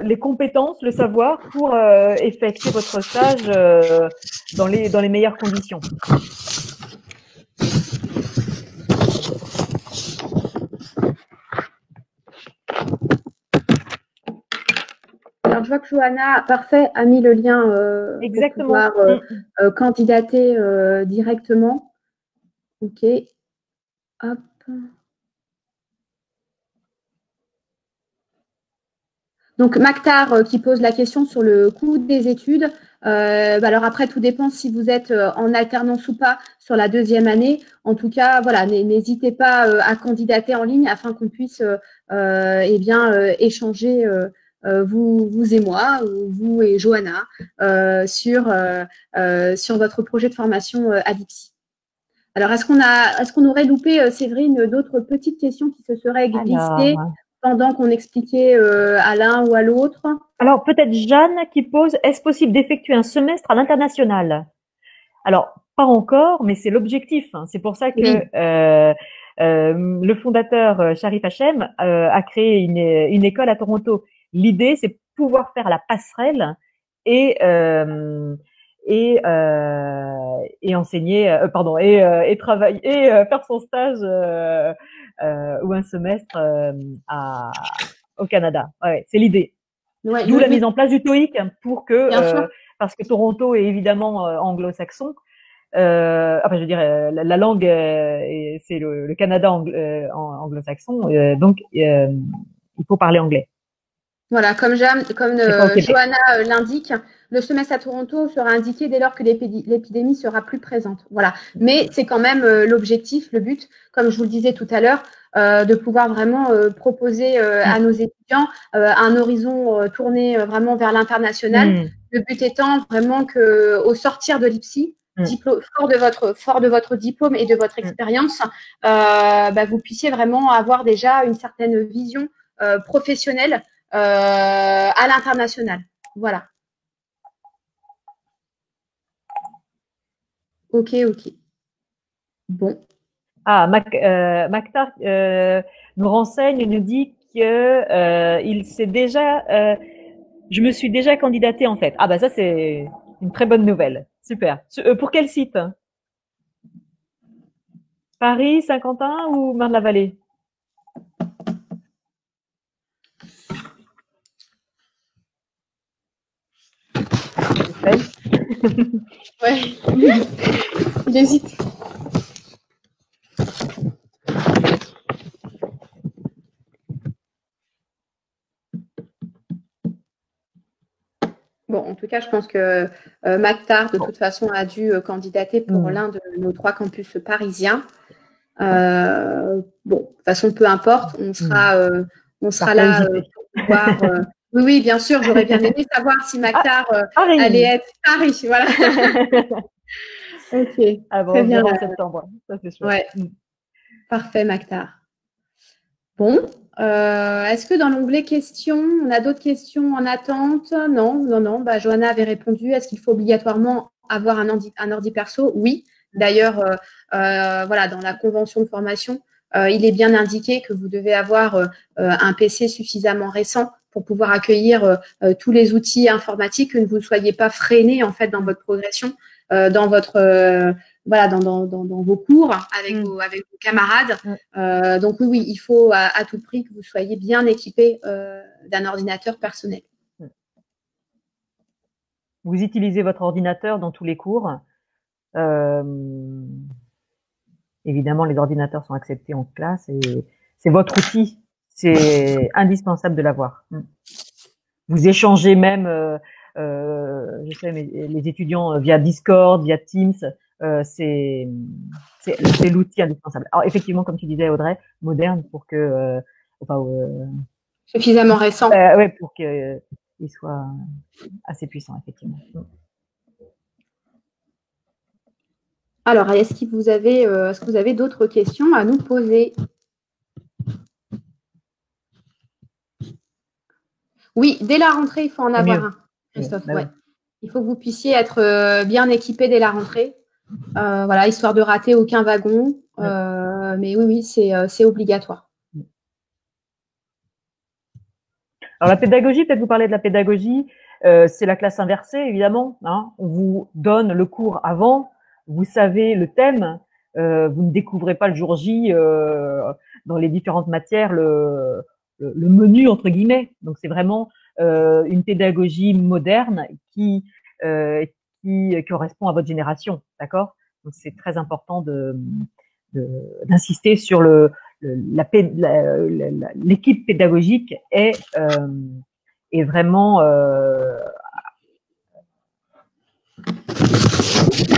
les compétences, le savoir pour effectuer votre stage dans les meilleures conditions. Alors, je vois que Johanna, parfait, a mis le lien pour pouvoir candidater directement. Ok. Hop. Donc, Maktar qui pose la question sur le coût des études. Alors après, tout dépend si vous êtes en alternance ou pas sur la 2e année. En tout cas, voilà, n'hésitez pas à candidater en ligne afin qu'on puisse échanger vous et moi, ou vous et Johanna, sur votre projet de formation à Ipsy. Alors, est-ce qu'on aurait loupé, Séverine, d'autres petites questions qui se seraient glissées pendant qu'on expliquait à l'un ou à l'autre? Alors, peut-être Jeanne qui pose, est-ce possible d'effectuer un semestre à l'international? Alors, pas encore, mais c'est l'objectif. C'est pour ça que le fondateur Sharif Hachem a créé une école à Toronto. L'idée, c'est pouvoir faire la passerelle et enseigner, et travailler, et faire son stage ou un semestre au Canada. Ouais, c'est l'idée. D'où la mise en place du TOEIC pour que, parce que Toronto est évidemment anglo-saxon. Je veux dire, la langue, c'est le Canada anglo-saxon, donc il faut parler anglais. Voilà, comme Johanna l'indique, le semestre à Toronto sera indiqué dès lors que l'épidémie sera plus présente. Voilà. Mais c'est quand même l'objectif, le but, comme je vous le disais tout à l'heure, de pouvoir vraiment proposer à nos étudiants un horizon tourné vraiment vers l'international. Le but étant vraiment que, au sortir de l'IPSI, fort de votre diplôme et de votre expérience, vous puissiez vraiment avoir déjà une certaine vision professionnelle à l'international. Voilà. Ok. Bon. Ah, Mactar nous renseigne, nous dit que il s'est déjà, je me suis déjà candidaté en fait. Ah bah ça c'est une très bonne nouvelle. Super. Pour quel site? Paris, Saint-Quentin ou Marne-la-Vallée? Ouais. J'hésite. Bon, en tout cas, je pense que Mactar, de toute façon, a dû candidater pour l'un de nos 3 campus parisiens. Bon, de toute façon, peu importe, on sera là pour pouvoir. Oui, bien sûr, j'aurais bien aimé savoir si Mactar allait être Paris. Voilà. Ok. Ah bon, très bien. En septembre, ça c'est chouette. Ouais. Parfait, Mactar. Bon, est-ce que dans l'onglet questions, on a d'autres questions en attente? Non. Johanna avait répondu. Est-ce qu'il faut obligatoirement avoir un ordi perso? Oui. D'ailleurs, voilà, dans la convention de formation, il est bien indiqué que vous devez avoir un PC suffisamment récent pour pouvoir accueillir tous les outils informatiques, que vous ne soyez pas freiné en fait dans votre progression, dans votre dans vos cours avec vos camarades. Donc oui, il faut à tout prix que vous soyez bien équipé d'un ordinateur personnel. Vous utilisez votre ordinateur dans tous les cours. Évidemment, les ordinateurs sont acceptés en classe et c'est votre outil. C'est indispensable de l'avoir. Vous échangez même, je sais, mais les étudiants via Discord, via Teams, c'est l'outil indispensable. Alors effectivement, comme tu disais, Audrey, moderne pour que, suffisamment récent. Ouais, pour qu'il soit assez puissant, effectivement. Alors, est-ce que vous avez d'autres questions à nous poser? Oui, dès la rentrée, il faut en avoir un, Christophe. Ouais. Il faut que vous puissiez être bien équipé dès la rentrée, voilà, histoire de rater aucun wagon. Mais oui, c'est obligatoire. Alors la pédagogie, peut-être vous parlez de la pédagogie, c'est la classe inversée, évidemment. Hein. On vous donne le cours avant, vous savez le thème, vous ne découvrez pas le jour J dans les différentes matières le menu entre guillemets. Donc c'est vraiment une pédagogie moderne qui correspond à votre génération, d'accord? Donc c'est très important d'insister sur l'équipe pédagogique est vraiment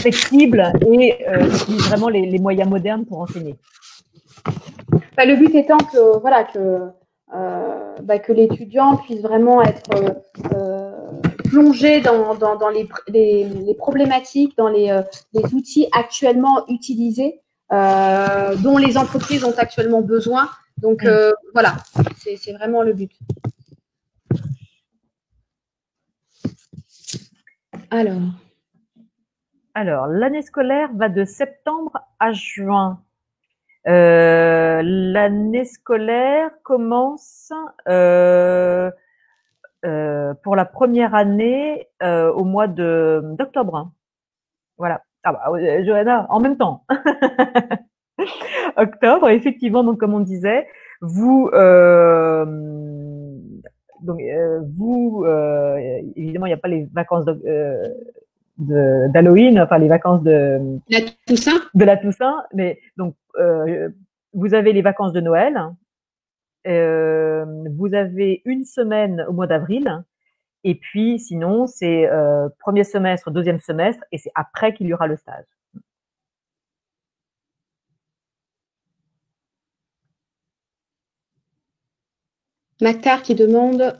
flexible et utilise vraiment les moyens modernes pour enseigner. Le but étant que l'étudiant puisse vraiment être plongé dans les problématiques, dans les outils actuellement utilisés, dont les entreprises ont actuellement besoin. Donc voilà, c'est vraiment le but. Alors, l'année scolaire va de septembre à juin. L'année scolaire commence pour la première année au mois d'octobre. Voilà. Ah bah, Johanna, en même temps. Octobre, effectivement, donc comme on disait, vous évidemment, il n'y a pas les vacances d'Halloween, enfin les vacances de la Toussaint, mais donc vous avez les vacances de Noël vous avez une semaine au mois d'avril. Et puis, sinon, c'est premier semestre, deuxième semestre, et c'est après qu'il y aura le stage. Mactar qui demande,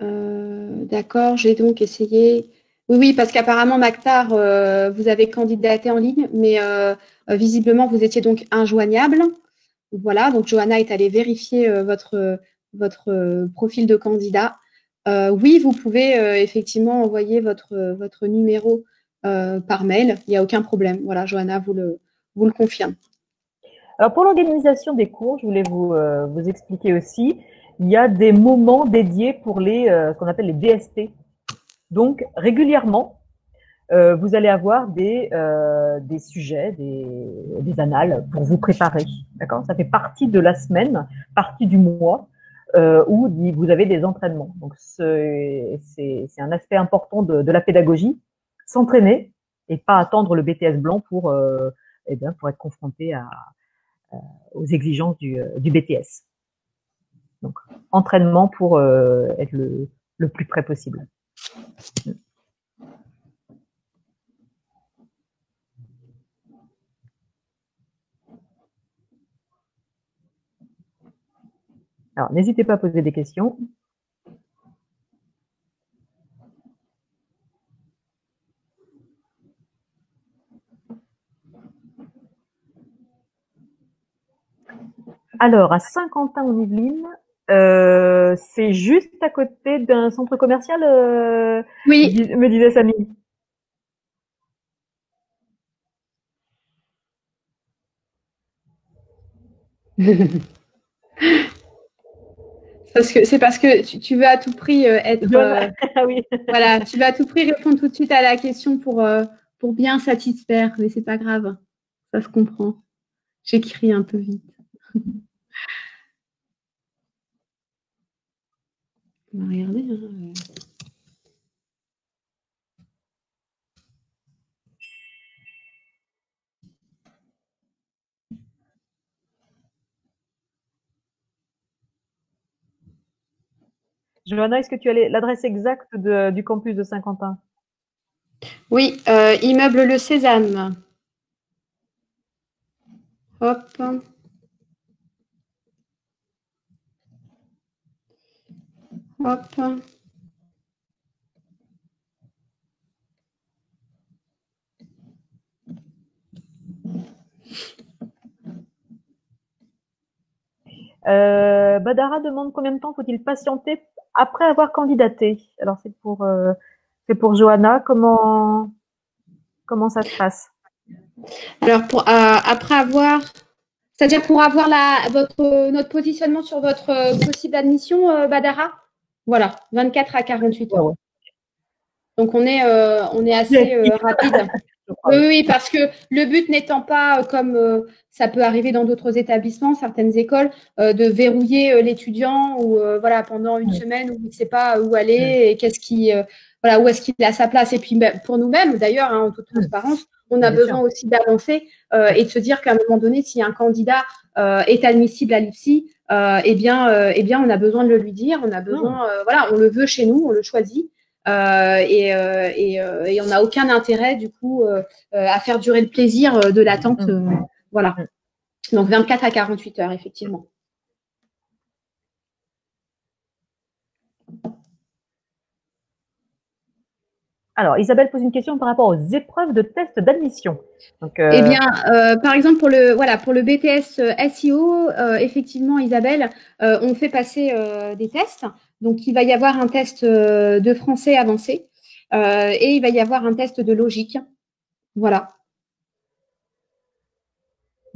d'accord, j'ai donc essayé. Oui, parce qu'apparemment, Mactar, vous avez candidaté en ligne, mais visiblement, vous étiez donc injoignable. Voilà, donc Johanna est allée vérifier votre profil de candidat. Oui, vous pouvez effectivement envoyer votre numéro par mail. Il n'y a aucun problème. Voilà, Johanna vous le confirme. Alors, pour l'organisation des cours, je voulais vous expliquer aussi, il y a des moments dédiés pour ce qu'on appelle les DST. Donc, régulièrement, vous allez avoir des sujets, des annales pour vous préparer. D'accord? Ça fait partie de la semaine, partie du mois où vous avez des entraînements. Donc, c'est un aspect important de la pédagogie. S'entraîner et pas attendre le BTS blanc pour être confronté aux exigences du BTS. Donc, entraînement pour être le plus près possible. Alors, n'hésitez pas à poser des questions. Alors, à Saint-Quentin en Yvelines, c'est juste à côté d'un centre commercial, Oui. me disait Samy. C'est parce que tu veux à tout prix être. Ah oui. Voilà, tu veux à tout prix répondre tout de suite à la question pour bien satisfaire, mais c'est pas grave. Ça se comprend. J'écris un peu vite. On va regarder. Hein. Johanna, est-ce que tu as l'adresse exacte du campus de Saint-Quentin? Oui, immeuble Le Sésame. Hop. Hop. Badara demande combien de temps faut-il patienter après avoir candidaté. Alors, c'est pour Johanna. Comment ça se passe? Alors, après avoir. C'est-à-dire pour avoir notre positionnement sur votre possible admission, Badara. Voilà, 24 à 48 heures. Ouais. Donc, on est assez rapide. Oui, parce que le but n'étant pas, comme ça peut arriver dans d'autres établissements, certaines écoles, de verrouiller l'étudiant ou voilà pendant une semaine où il ne sait pas où aller et voilà où est-ce qu'il a sa place. Et puis pour nous-mêmes, d'ailleurs, hein, en toute transparence, on a besoin aussi d'avancer et de se dire qu'à un moment donné, si un candidat est admissible à l'IFSI, eh bien, on a besoin de le lui dire. On a besoin, voilà, on le veut chez nous, on le choisit. Et on n'a aucun intérêt du coup à faire durer le plaisir de l'attente. Voilà. Donc 24 à 48 heures, effectivement. Alors, Isabelle pose une question par rapport aux épreuves de test d'admission. Eh bien, par exemple, pour le BTS SEO, effectivement, Isabelle, on fait passer des tests. Donc, il va y avoir un test de français avancé et il va y avoir un test de logique. Voilà.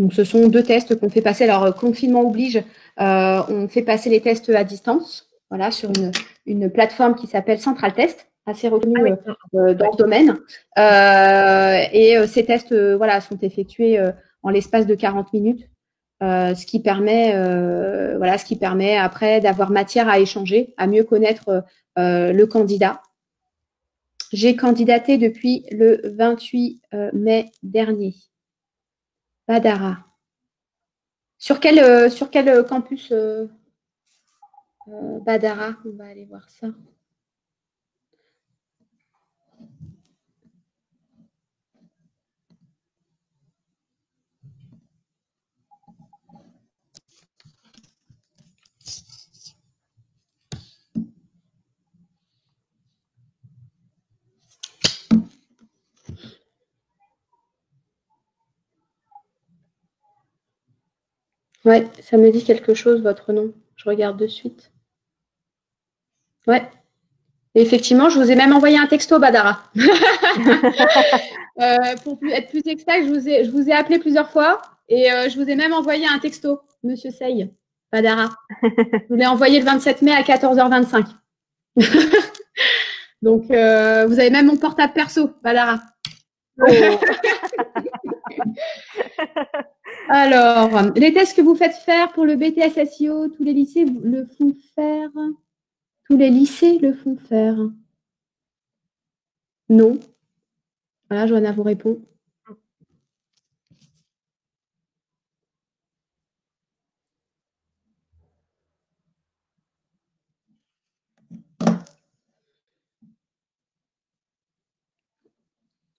Donc, ce sont deux tests qu'on fait passer. Alors, confinement oblige, on fait passer les tests à distance, voilà, sur une plateforme qui s'appelle Central Test, assez reconnue dans ce domaine. Et ces tests, voilà, sont effectués en l'espace de 40 minutes, ce qui permet après d'avoir matière à échanger, à mieux connaître le candidat. J'ai candidaté depuis le 28 mai dernier. Badara. Sur quel campus Badara? On va aller voir ça. Ouais, ça me dit quelque chose, votre nom. Je regarde de suite. Ouais. Et effectivement, je vous ai même envoyé un texto, Badara. Pour être plus exact, je vous ai appelé plusieurs fois et je vous ai même envoyé un texto, Monsieur Sey, Badara. Je vous l'ai envoyé le 27 mai à 14h25. Donc, vous avez même mon portable perso, Badara. Oh. Alors, les tests que vous faites faire pour le BTS SEO, tous les lycées le font faire. Tous les lycées le font faire. Non. Voilà, Johanna vous répond.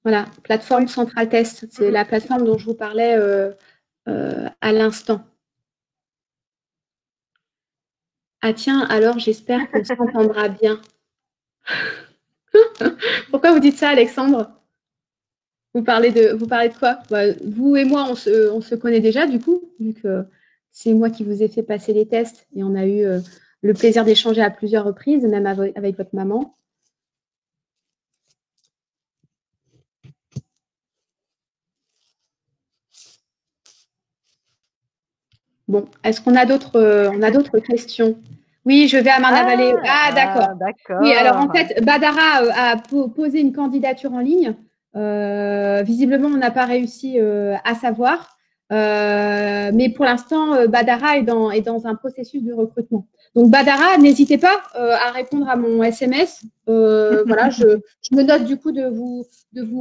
Voilà, plateforme Central Test, c'est la plateforme dont je vous parlais à l'instant. Ah tiens, alors j'espère qu'on s'entendra bien. Pourquoi vous dites ça, Alexandre? Vous parlez de quoi? Vous et moi, on se connaît déjà, du coup, vu que c'est moi qui vous ai fait passer les tests et on a eu le plaisir d'échanger à plusieurs reprises, même avec votre maman. Bon, est-ce qu'on a d'autres questions? Oui, je vais à Marne-la-Vallée. Ah, d'accord. Oui, alors en fait, Badara a posé une candidature en ligne. Visiblement, on n'a pas réussi à savoir. Mais pour l'instant, Badara est dans un processus de recrutement. Donc, Badara, n'hésitez pas à répondre à mon SMS. Voilà, je me note du coup de vous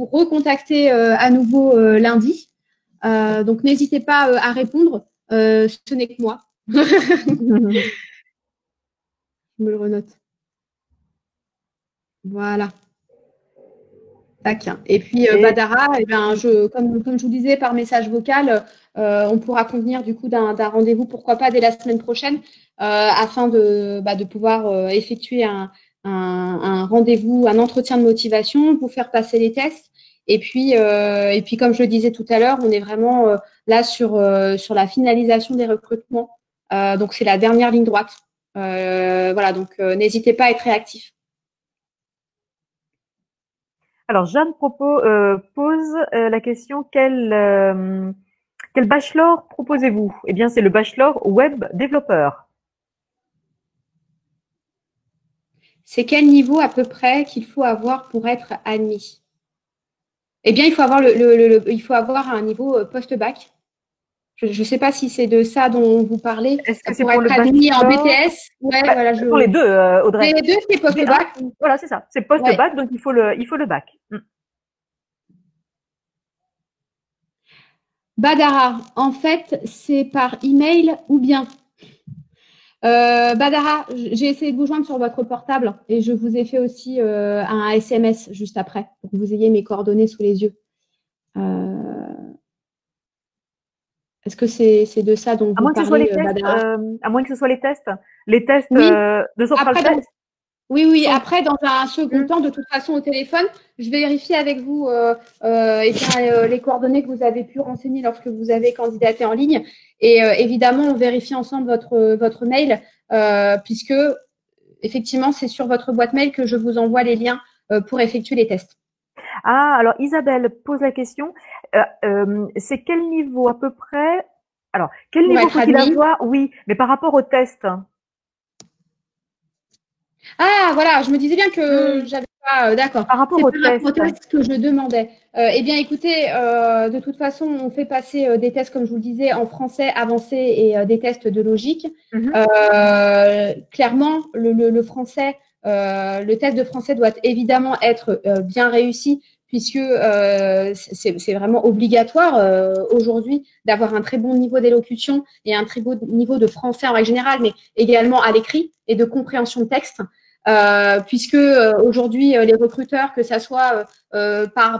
recontacter à nouveau lundi. Donc, n'hésitez pas à répondre. Ce n'est que moi. Je me le renote. Voilà. Tac. Et puis Badara, eh bien, comme je vous disais par message vocal, on pourra convenir du coup d'un rendez-vous, pourquoi pas dès la semaine prochaine, afin de pouvoir effectuer un rendez-vous, un entretien de motivation, vous faire passer les tests. Et puis comme je le disais tout à l'heure, on est vraiment là sur la finalisation des recrutements. Donc c'est la dernière ligne droite. Voilà, donc n'hésitez pas à être réactif. Alors, Jeanne pose la question quel bachelor proposez-vous? Eh bien, c'est le bachelor web développeur. C'est quel niveau à peu près qu'il faut avoir pour être admis? Eh bien, il faut avoir il faut avoir un niveau post-bac. Je ne sais pas si c'est de ça dont vous parlez. Est-ce que c'est pour pour être le admis bachelor? En BTS? Ouais, voilà, pour les deux, Audrey. Les deux, c'est post-bac. Voilà, c'est ça. C'est post-bac, donc il faut le bac. Badara, en fait, c'est par email ou bien Badara, j'ai essayé de vous joindre sur votre portable et je vous ai fait aussi un SMS juste après pour que vous ayez mes coordonnées sous les yeux. Est-ce que c'est de ça dont vous parlez, Badara? À moins que ce soit les tests. Les tests oui. de Central Test. Oui. Après, dans un second temps, de toute façon, au téléphone, je vérifie avec vous les coordonnées que vous avez pu renseigner lorsque vous avez candidaté en ligne. Et évidemment, on vérifie ensemble votre mail, puisque effectivement, c'est sur votre boîte mail que je vous envoie les liens pour effectuer les tests. Ah, alors Isabelle pose la question. C'est quel niveau à peu près? Alors, quel niveau faut-il avoir? Oui, mais par rapport au test. Ah, voilà, je me disais bien que j'avais pas. D'accord. Par rapport au test que je demandais. Eh bien, écoutez, de toute façon, on fait passer des tests, comme je vous le disais, en français avancé et des tests de logique. Clairement, le français, le test de français doit évidemment être bien réussi, puisque c'est vraiment obligatoire aujourd'hui d'avoir un très bon niveau d'élocution et un très bon niveau de français en règle générale, mais également à l'écrit et de compréhension de texte. Puisque aujourd'hui les recruteurs, que ça soit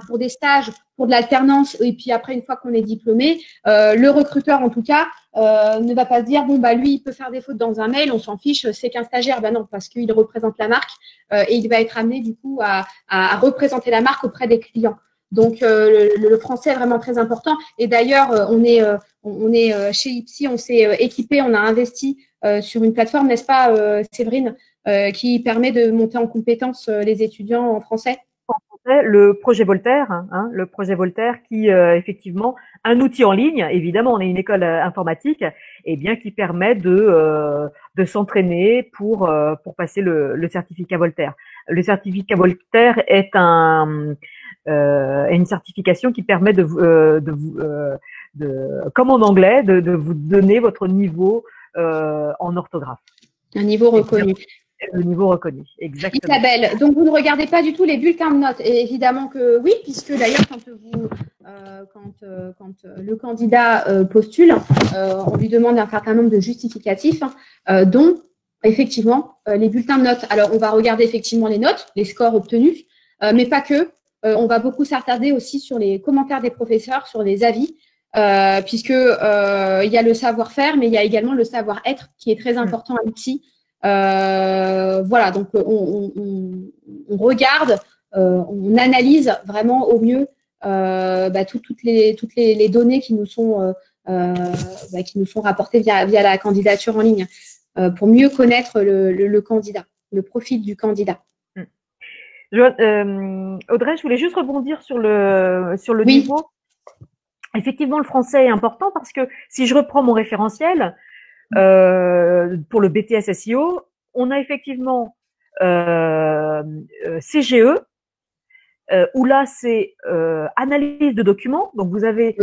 pour des stages, pour de l'alternance, et puis après une fois qu'on est diplômé, le recruteur en tout cas ne va pas se dire bon bah lui il peut faire des fautes dans un mail, on s'en fiche, c'est qu'un stagiaire. Ben non, parce qu'il représente la marque et il va être amené du coup à représenter la marque auprès des clients. Donc le français est vraiment très important. Et d'ailleurs on est chez Ipsi, on s'est équipé, on a investi sur une plateforme, n'est-ce pas Séverine, qui permet de monter en compétence les étudiants en français. Le projet Voltaire, hein, le projet Voltaire qui effectivement un outil en ligne, évidemment on est une école informatique, et bien qui permet de s'entraîner pour passer le certificat Voltaire. Le certificat Voltaire est une certification qui permet comme en anglais, de vous donner votre niveau en orthographe. Un niveau reconnu. Le niveau reconnu, exactement. Isabelle, donc vous ne regardez pas du tout les bulletins de notes. Et évidemment que oui, puisque d'ailleurs quand le candidat postule, on lui demande un certain nombre de justificatifs, dont effectivement les bulletins de notes. Alors on va regarder effectivement les notes, les scores obtenus, mais pas que. On va beaucoup s'attarder aussi sur les commentaires des professeurs, sur les avis, puisque il y a le savoir-faire, mais il y a également le savoir-être qui est très important ici. Voilà, donc on regarde, on analyse vraiment au mieux toutes les données qui nous sont rapportées via la candidature en ligne pour mieux connaître le candidat, le profil du candidat. Audrey, je voulais juste rebondir sur le oui. niveau. Effectivement, le français est important parce que si je reprends mon référentiel, pour le BTS SEO, on a effectivement CGE, où là c'est analyse de documents. Donc vous avez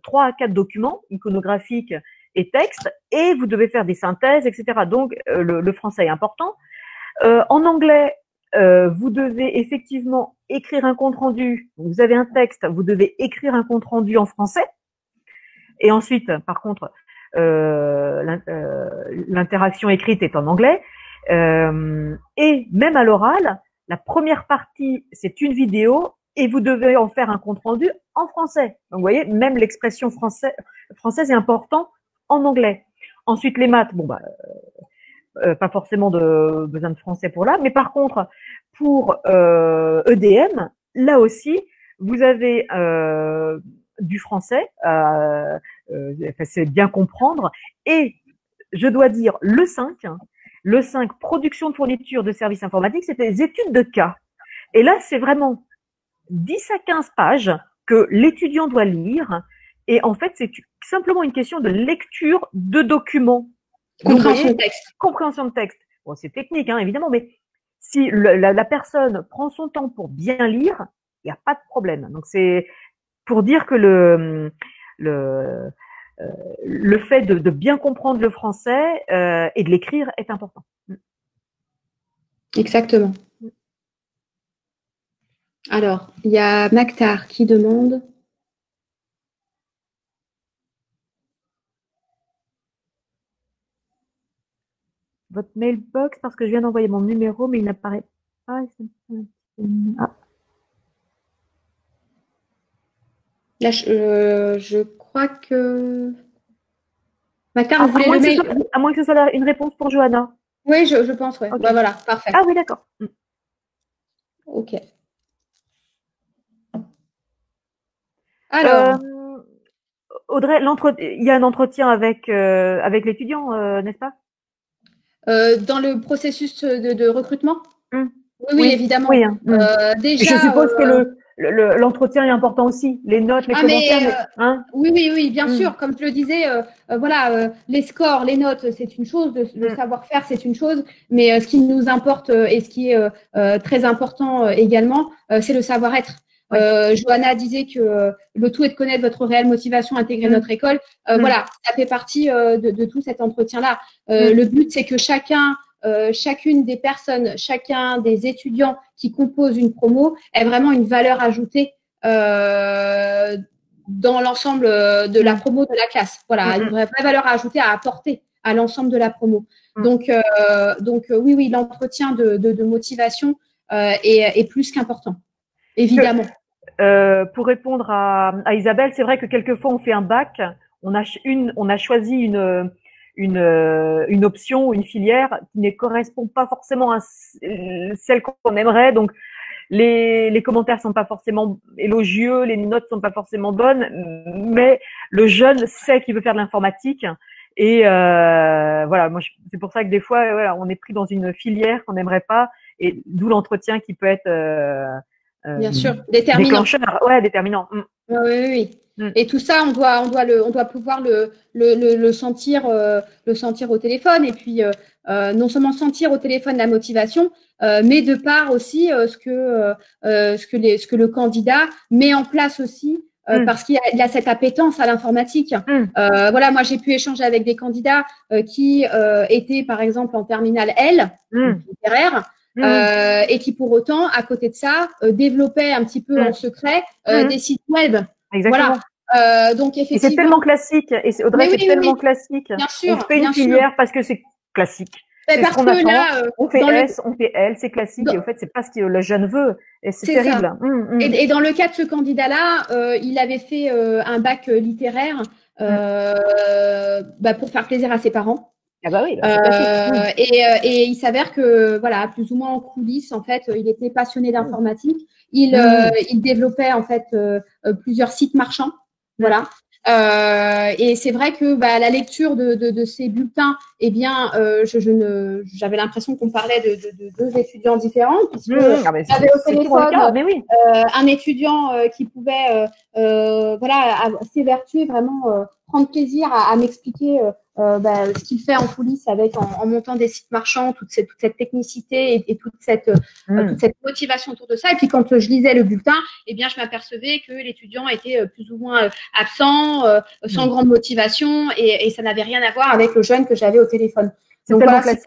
3 à 4 documents iconographiques et textes, et vous devez faire des synthèses, etc. Donc le français est important. En anglais, vous devez effectivement écrire un compte rendu. Vous avez un texte, vous devez écrire un compte rendu en français. Et ensuite, par contre, l'interaction écrite est en anglais. Et même à l'oral, la première partie, c'est une vidéo et vous devez en faire un compte rendu en français. Donc, vous voyez, même l'expression française est importante en anglais. Ensuite, les maths, pas forcément besoin de français pour là, mais par contre, pour EDM, là aussi, vous avez du français, c'est bien comprendre, et je dois dire le 5, production de fourniture de services informatiques, c'était des études de cas. Et là, c'est vraiment 10 à 15 pages que l'étudiant doit lire, et en fait, c'est simplement une question de lecture de documents. Compréhension de texte. Compréhension de texte. Bon, c'est technique, hein, évidemment, mais si la personne prend son temps pour bien lire, il n'y a pas de problème. Donc, c'est pour dire que le fait de bien comprendre le français et de l'écrire est important. Exactement. Alors, il y a Maktar qui demande... Votre mailbox, parce que je viens d'envoyer mon numéro, mais il n'apparaît pas. Ah. Là, je crois que... Maktar, vous voulez le mail... À moins que ce soit une réponse pour Johanna. Oui, je pense, oui. Okay. Voilà, parfait. Ah oui, d'accord. Ok. Alors... Audrey, il y a un entretien avec l'étudiant, n'est-ce pas? Dans le processus de recrutement? Oui, évidemment. Oui, déjà, je suppose que l'entretien est important aussi, les notes, les commentaires. Oui, bien sûr. Comme je le disais, les scores, les notes, c'est une chose, le savoir-faire, c'est une chose, mais ce qui nous importe et ce qui est très important également, c'est le savoir-être. Johanna disait que le tout est de connaître votre réelle motivation, intégrer notre école. Voilà, ça fait partie de tout cet entretien-là. Le but, c'est que chacun chacune des personnes, chacun des étudiants qui composent une promo ait vraiment une valeur ajoutée dans l'ensemble de la promo de la classe. Voilà, une vraie valeur ajoutée à apporter à l'ensemble de la promo. Donc oui, l'entretien de motivation est plus qu'important, évidemment. Pour répondre à Isabelle, c'est vrai que quelquefois on fait un bac, on a choisi une option, une filière qui ne correspond pas forcément à celle qu'on aimerait. Donc les commentaires sont pas forcément élogieux, les notes sont pas forcément bonnes, mais le jeune sait qu'il veut faire de l'informatique. Et voilà, moi c'est pour ça que des fois, voilà, on est pris dans une filière qu'on n'aimerait pas, et d'où l'entretien qui peut être bien sûr, déterminant. Déclencheur, ouais, déterminant. Oui. Et tout ça, on doit pouvoir le sentir au téléphone, et puis non seulement sentir au téléphone la motivation, mais de part aussi ce que le candidat met en place aussi. Parce qu'il a cette appétence à l'informatique. Voilà, moi j'ai pu échanger avec des candidats qui étaient par exemple en terminale L, littéraire, et qui pour autant, à côté de ça, développaient un petit peu en secret des sites web. Exactement. Voilà. Donc effectivement. Et c'est tellement classique. Et Audrey, c'est tellement classique. Bien sûr. On fait une filière parce que c'est classique. C'est parce ce qu'on que attend. là, on fait S, on fait L, c'est classique. Et en fait, c'est pas ce que le jeune veut. Et c'est terrible. Et dans le cas de ce candidat-là, il avait fait un bac littéraire pour faire plaisir à ses parents. Ah bah oui, c'est classique. Et il s'avère que, voilà, plus ou moins en coulisses, en fait, il était passionné d'informatique. Il développait en fait plusieurs sites marchands. Voilà. Et c'est vrai que la lecture de ces bulletins, eh bien, j'avais l'impression qu'on parlait de deux étudiants différents, puisque j'avais au téléphone un étudiant qui pouvait s'évertuer vraiment, prendre plaisir à m'expliquer ce qu'il fait en coulisses en montant des sites marchands, toute cette technicité et toute cette motivation autour de ça. Et puis quand je lisais le bulletin, eh bien je m'apercevais que l'étudiant était plus ou moins absent, sans grande motivation, et ça n'avait rien à voir avec le jeune que j'avais au téléphone. Donc voilà, si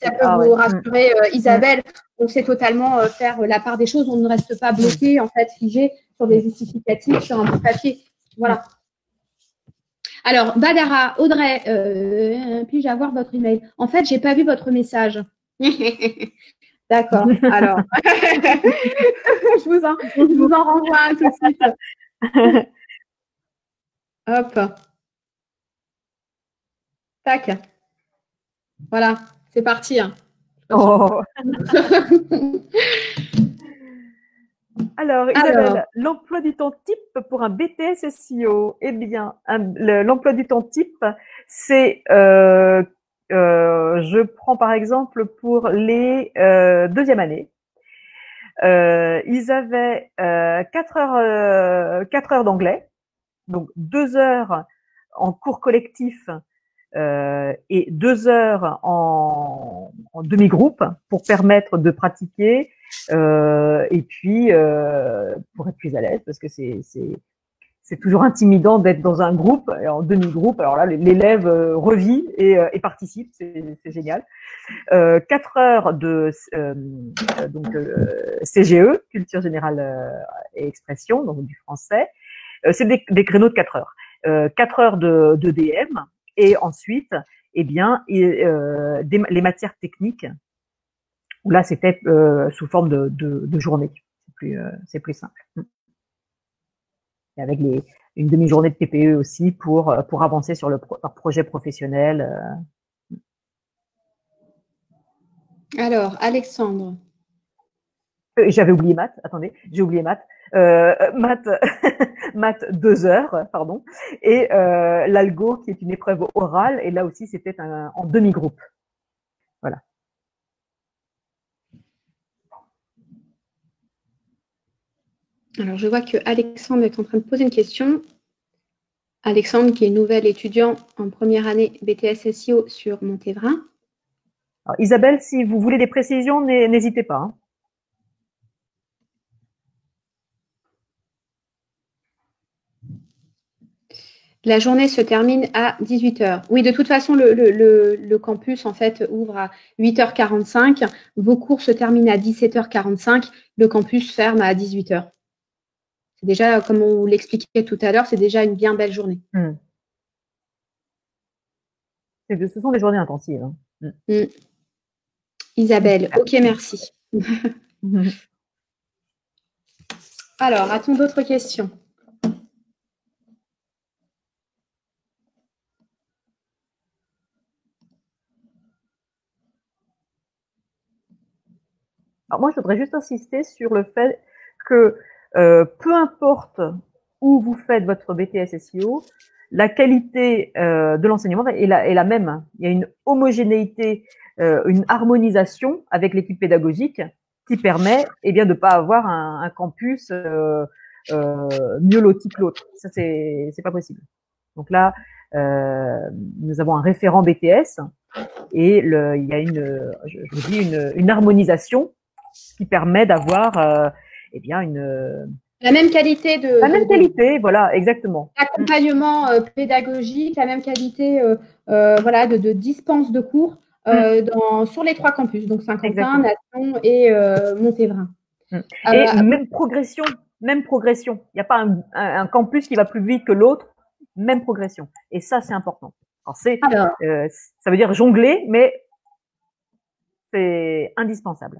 ça peut vous rassurer, Isabelle, on sait totalement faire la part des choses. On ne reste pas bloqué, en fait, figé sur des justificatifs, sur un bout de papier. Voilà. Alors, Badara, Audrey, puis-je avoir votre email? En fait, j'ai pas vu votre message. D'accord. Alors, je vous en renvoie un tout de suite. Hop. Tac. Voilà, c'est parti. Hein. Oh. Alors, Isabelle, l'emploi du temps type pour un BTS SEO. Eh bien, l'emploi du temps type, c'est, je prends par exemple pour les deuxième année. Ils avaient 4 heures d'anglais, donc 2 heures en cours collectif et 2 heures en demi-groupe pour permettre de pratiquer et puis pour être plus à l'aise, parce que c'est toujours intimidant d'être dans un groupe, en demi-groupe. Alors là, l'élève revit et participe, c'est génial. 4 heures de CGE, culture générale et expression, donc du français. C'est des créneaux de 4 heures. 4 heures de DM, et ensuite, eh bien, les matières techniques, où là, c'était sous forme de journée. C'est plus simple. Et avec une demi-journée de TPE aussi pour avancer sur leur projet professionnel. Alors, Alexandre. J'avais oublié maths. Attendez, j'ai oublié maths. Maths 2 heures, pardon. Et l'algo, qui est une épreuve orale. Et là aussi, c'était en demi-groupe. Voilà. Alors, je vois que Alexandre est en train de poser une question. Alexandre, qui est nouvel étudiant en première année BTS SEO sur Montévrain. Alors, Isabelle, si vous voulez des précisions, n'hésitez pas. Hein. La journée se termine à 18h. Oui, de toute façon, le campus, en fait, ouvre à 8h45. Vos cours se terminent à 17h45. Le campus ferme à 18h. C'est déjà, comme on l'expliquait tout à l'heure, c'est déjà une bien belle journée. Ce sont des journées intensives. Hein. Isabelle, ok, merci. Alors, a-t-on d'autres questions? Alors moi, je voudrais juste insister sur le fait que peu importe où vous faites votre BTS SEO, la qualité de l'enseignement est la même. Il y a une homogénéité, une harmonisation avec l'équipe pédagogique qui permet de ne pas avoir un campus mieux loti que l'autre. Ça, c'est pas possible. Donc là, nous avons un référent BTS et il y a une harmonisation qui permet d'avoir la même qualité voilà, exactement. Accompagnement pédagogique, la même qualité de dispense de cours sur les 3 campus, donc Saint-Quentin, Nation et Montévrain. Et même progression. Il n'y a pas un campus qui va plus vite que l'autre, même progression. Et ça, c'est important. Alors, ça veut dire jongler, mais c'est indispensable.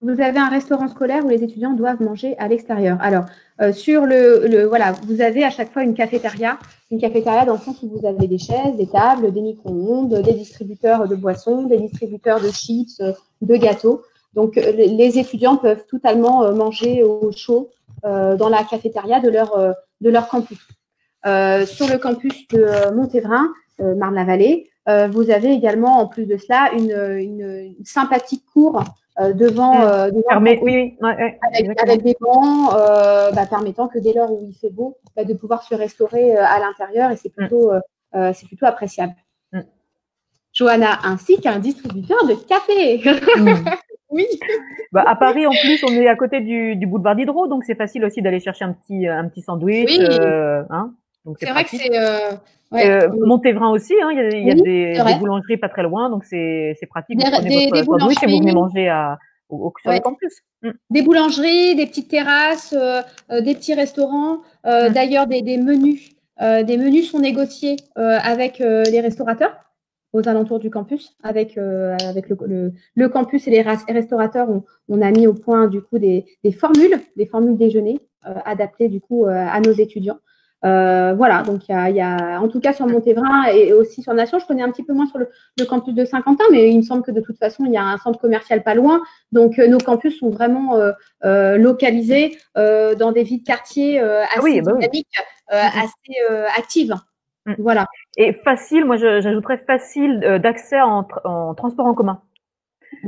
Vous avez un restaurant scolaire où les étudiants doivent manger à l'extérieur. Alors, vous avez à chaque fois une cafétéria dans le sens où vous avez des chaises, des tables, des micro-ondes, des distributeurs de boissons, des distributeurs de chips, de gâteaux. Donc, les étudiants peuvent totalement manger au chaud dans la cafétéria de leur campus. Sur le campus de Montévrain, Marne-la-Vallée, vous avez également, en plus de cela, une sympathique cour devant avec des bancs permettant que dès lors où il fait beau, de pouvoir se restaurer à l'intérieur et c'est plutôt appréciable. Johanna, ainsi qu'un distributeur de café. Oui. À Paris, en plus, on est à côté du boulevard Diderot, donc c'est facile aussi d'aller chercher un petit sandwich. Oui. Donc c'est vrai que c'est Montévrain aussi, hein, il y a des boulangeries pas très loin, donc c'est pratique. Vous prenez votre sandwich et vous venez manger sur le campus. Des boulangeries, des petites terrasses, des petits restaurants. D'ailleurs, des menus. Des menus sont négociés avec les restaurateurs aux alentours du campus. Avec le campus et les restaurateurs, on a mis au point du coup des formules déjeuner adaptées du coup à nos étudiants. Donc il y a en tout cas sur Montévrain et aussi sur Nation, je connais un petit peu moins sur le campus de Saint-Quentin, mais il me semble que de toute façon il y a un centre commercial pas loin, donc nos campus sont vraiment localisés dans des villes de quartier assez dynamiques, assez actives. Voilà. Et facile, moi j'ajouterais facile d'accès en transport en commun.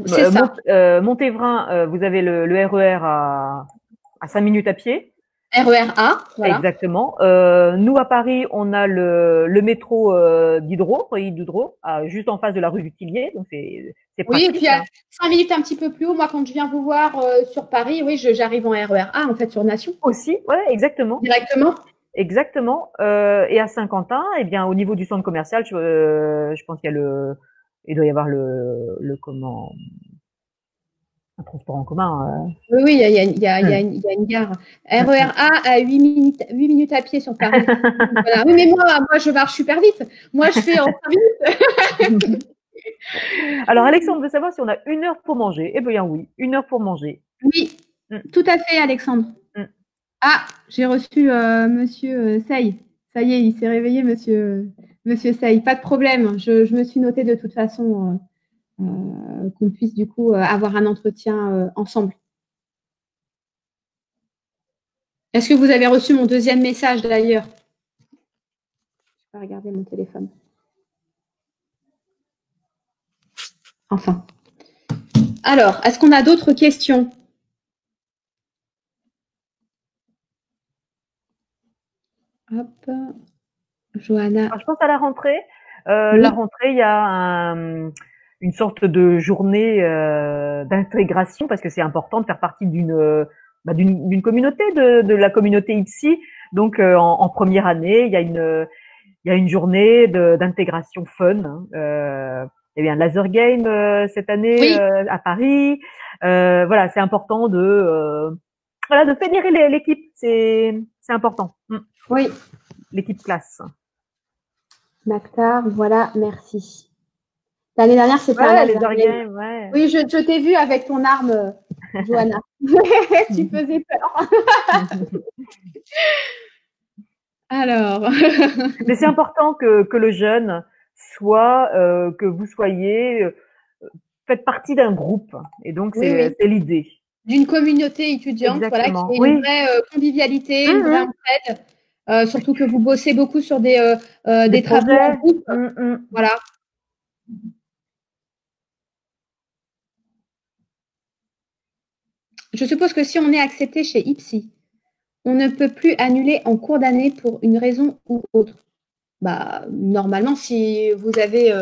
C'est ça. Montévrain, vous avez le RER à 5 minutes à pied. RER A, voilà. Exactement. Nous, à Paris, on a le métro Diderot, juste en face de la rue du Tillier, donc c'est pratique. Oui, et puis à 5 minutes un petit peu plus haut, moi, quand je viens vous voir sur Paris, oui, j'arrive en RER A, en fait, sur Nation. Aussi, ouais, exactement. Directement. Exactement. Et à Saint-Quentin, au niveau du centre commercial, je pense qu'il il doit y avoir un transport en commun. Oui, il y a une gare. RER A à 8 minutes à pied sur Paris. Voilà. Oui, mais moi, je marche super vite. Moi, je fais en 5 minutes. Alors, Alexandre veut savoir si on a 1 heure pour manger. Eh bien, oui, 1 heure pour manger. Oui, tout à fait, Alexandre. Ah, j'ai reçu Monsieur Sey. Ça y est, il s'est réveillé, Monsieur Sey. Pas de problème. Je me suis notée de toute façon qu'on puisse du coup avoir un entretien ensemble. Est-ce que vous avez reçu mon deuxième message d'ailleurs? Je vais regarder mon téléphone. Enfin. Alors, est-ce qu'on a d'autres questions? Hop. Johanna. Alors, je pense à la rentrée. La rentrée, il y a une sorte de journée d'intégration parce que c'est important de faire partie d'une communauté, de la communauté ITSI. Donc, en première année, il y a il y a une journée d'intégration fun. Il y a un laser game cette année Oui. À Paris. Voilà, c'est important de fédérer l'équipe. C'est important. Oui. L'équipe classe. Maktar, voilà, merci. L'année dernière, c'était un laser game. Ouais. Oui, je t'ai vu avec ton arme, Johanna. Tu faisais peur. Alors. Mais c'est important que le jeune soit, que vous soyez, faites partie d'un groupe. Et donc, c'est l'idée. D'une communauté étudiante, Exactement. Voilà, qui est une vraie convivialité, une vraie entraide. Surtout que vous bossez beaucoup sur des travaux en groupe. Voilà. Je suppose que si on est accepté chez IPSI, on ne peut plus annuler en cours d'année pour une raison ou autre. Bah, normalement, si vous avez,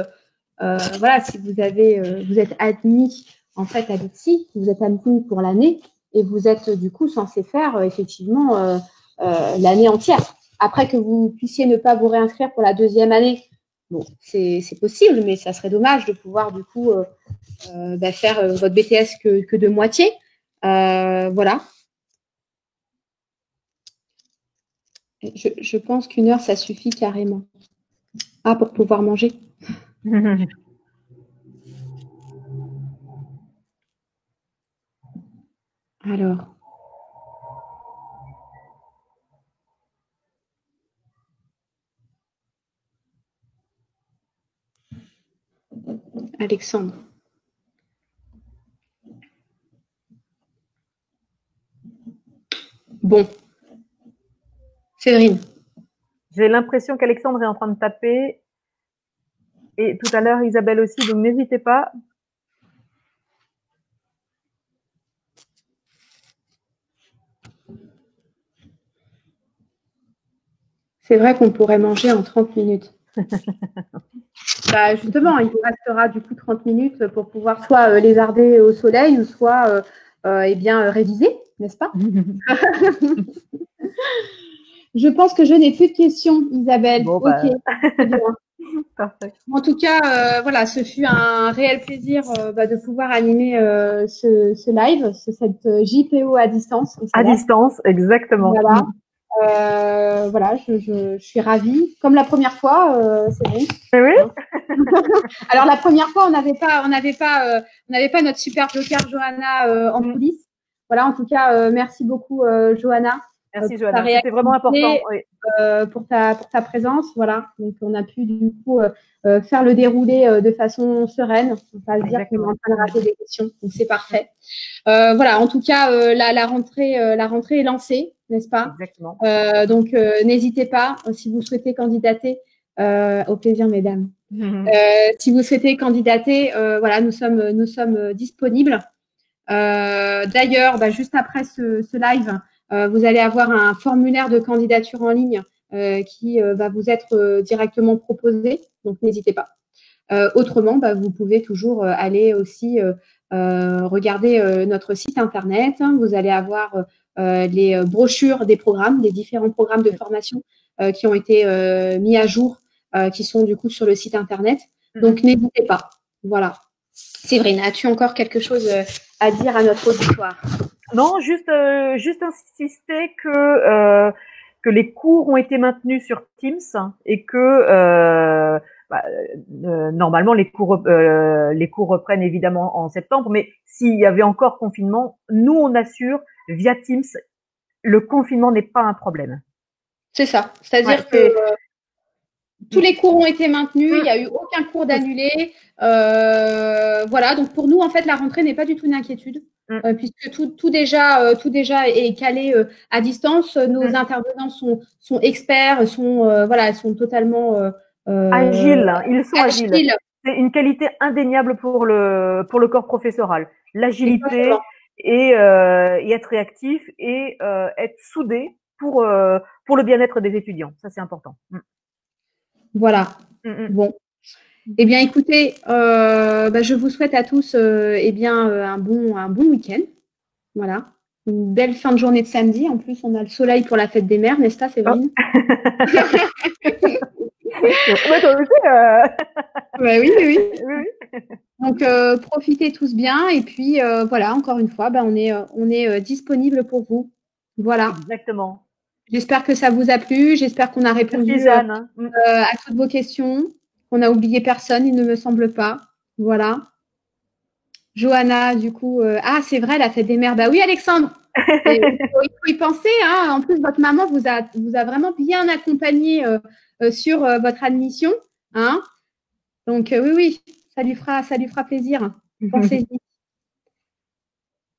si vous êtes admis en fait à l'IPSI, vous êtes admis pour l'année et vous êtes du coup censé faire effectivement l'année entière. Après que vous puissiez ne pas vous réinscrire pour la deuxième année, bon, c'est possible, mais ça serait dommage de pouvoir du coup faire votre BTS que de moitié. Voilà. Je pense qu'une heure, ça suffit carrément. Ah, pour pouvoir manger. Alors. Alexandre. Bon. Séverine. J'ai l'impression qu'Alexandre est en train de taper. Et tout à l'heure, Isabelle aussi, donc n'hésitez pas. C'est vrai qu'on pourrait manger en 30 minutes. Bah, justement, il vous restera du coup 30 minutes pour pouvoir soit lézarder au soleil ou soit réviser, n'est-ce pas? Je pense que je n'ai plus de questions, Isabelle. Bon, ok. Parfait. En tout cas, voilà, ce fut un réel plaisir de pouvoir animer ce live, cette JPO à distance. À distance, exactement. Voilà. Voilà, je suis ravie. Comme la première fois, c'est bon. Oui. Alors la première fois, on n'avait pas notre super joker Johanna en coulisses. Voilà, en tout cas, merci beaucoup Johanna. Merci Johanna, c'était vraiment important. Oui. Pour ta présence, voilà. Donc on a pu du coup faire le déroulé de façon sereine. On va pas se dire qu'on est en train de rater des questions. Donc c'est parfait. Voilà, en tout cas, la rentrée est lancée, n'est-ce pas? Exactement. Donc n'hésitez pas si vous souhaitez candidater. Au plaisir, mesdames. Si vous souhaitez candidater, voilà, nous sommes disponibles. D'ailleurs, juste après ce live, vous allez avoir un formulaire de candidature en ligne qui va vous être directement proposé. Donc, n'hésitez pas. Autrement, vous pouvez toujours aller aussi regarder notre site internet. Vous allez avoir les brochures des programmes, des différents programmes de formation qui ont été mis à jour, qui sont du coup sur le site internet. Donc, n'hésitez pas. Voilà. Séverine, as-tu encore quelque chose à dire à notre auditoire? Non, juste insister que les cours ont été maintenus sur Teams et que normalement les cours reprennent évidemment en septembre, mais s'il y avait encore confinement, nous on assure via Teams, le confinement n'est pas un problème. C'est ça, c'est-à-dire que tous les cours ont été maintenus, il n'y a eu aucun cours d'annulé. Voilà, donc pour nous, en fait, la rentrée n'est pas du tout une inquiétude, puisque tout déjà est calé à distance. Nos intervenants sont experts, sont totalement agiles. Ils sont agiles. C'est une qualité indéniable pour le corps professoral. L'agilité et être réactif et être soudé pour le bien-être des étudiants. Ça, c'est important. Voilà. Bon. Eh bien, écoutez, je vous souhaite à tous un bon week-end. Voilà. Une belle fin de journée de samedi. En plus, on a le soleil pour la fête des mères, n'est-ce pas, Séverine? Ouais, toi aussi, Ouais, oui, oui, oui. oui, oui. Donc, profitez tous bien. Et puis, voilà, encore une fois, on est disponible pour vous. Voilà. Exactement. J'espère que ça vous a plu. J'espère qu'on a Merci répondu Jeanne. à toutes vos questions. On n'a oublié personne, il ne me semble pas. Voilà. Johanna, du coup, c'est vrai, la fête des mères. Bah oui, Alexandre. Il faut y penser. Hein. En plus, votre maman vous a vraiment bien accompagné sur votre admission. Hein. Donc, oui, oui, ça lui fera plaisir. Pensez-y.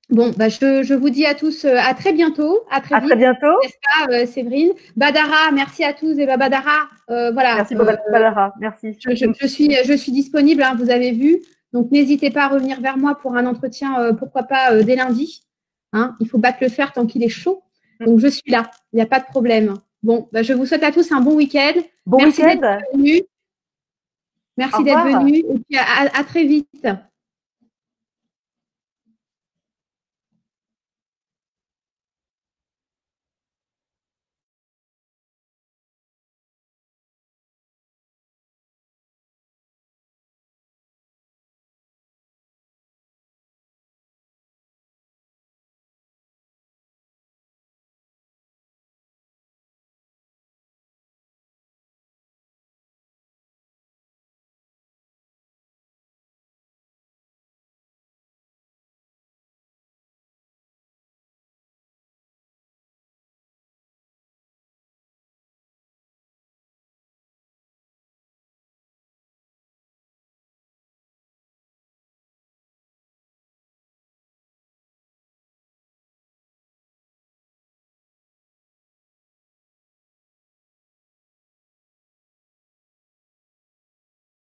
Bon, je vous dis à tous à très bientôt, à très À vite. très bientôt. N'est-ce pas, Séverine? Badara, merci à tous. Et Badara, voilà. Merci Badara, merci. Je suis disponible, hein, vous avez vu. Donc, n'hésitez pas à revenir vers moi pour un entretien, pourquoi pas dès lundi. Hein, il faut battre le fer tant qu'il est chaud. Donc, je suis là, il n'y a pas de problème. Bon, je vous souhaite à tous un bon week-end. Bon Merci week-end. d'être venus. Merci d'être venus. Et puis, à très vite.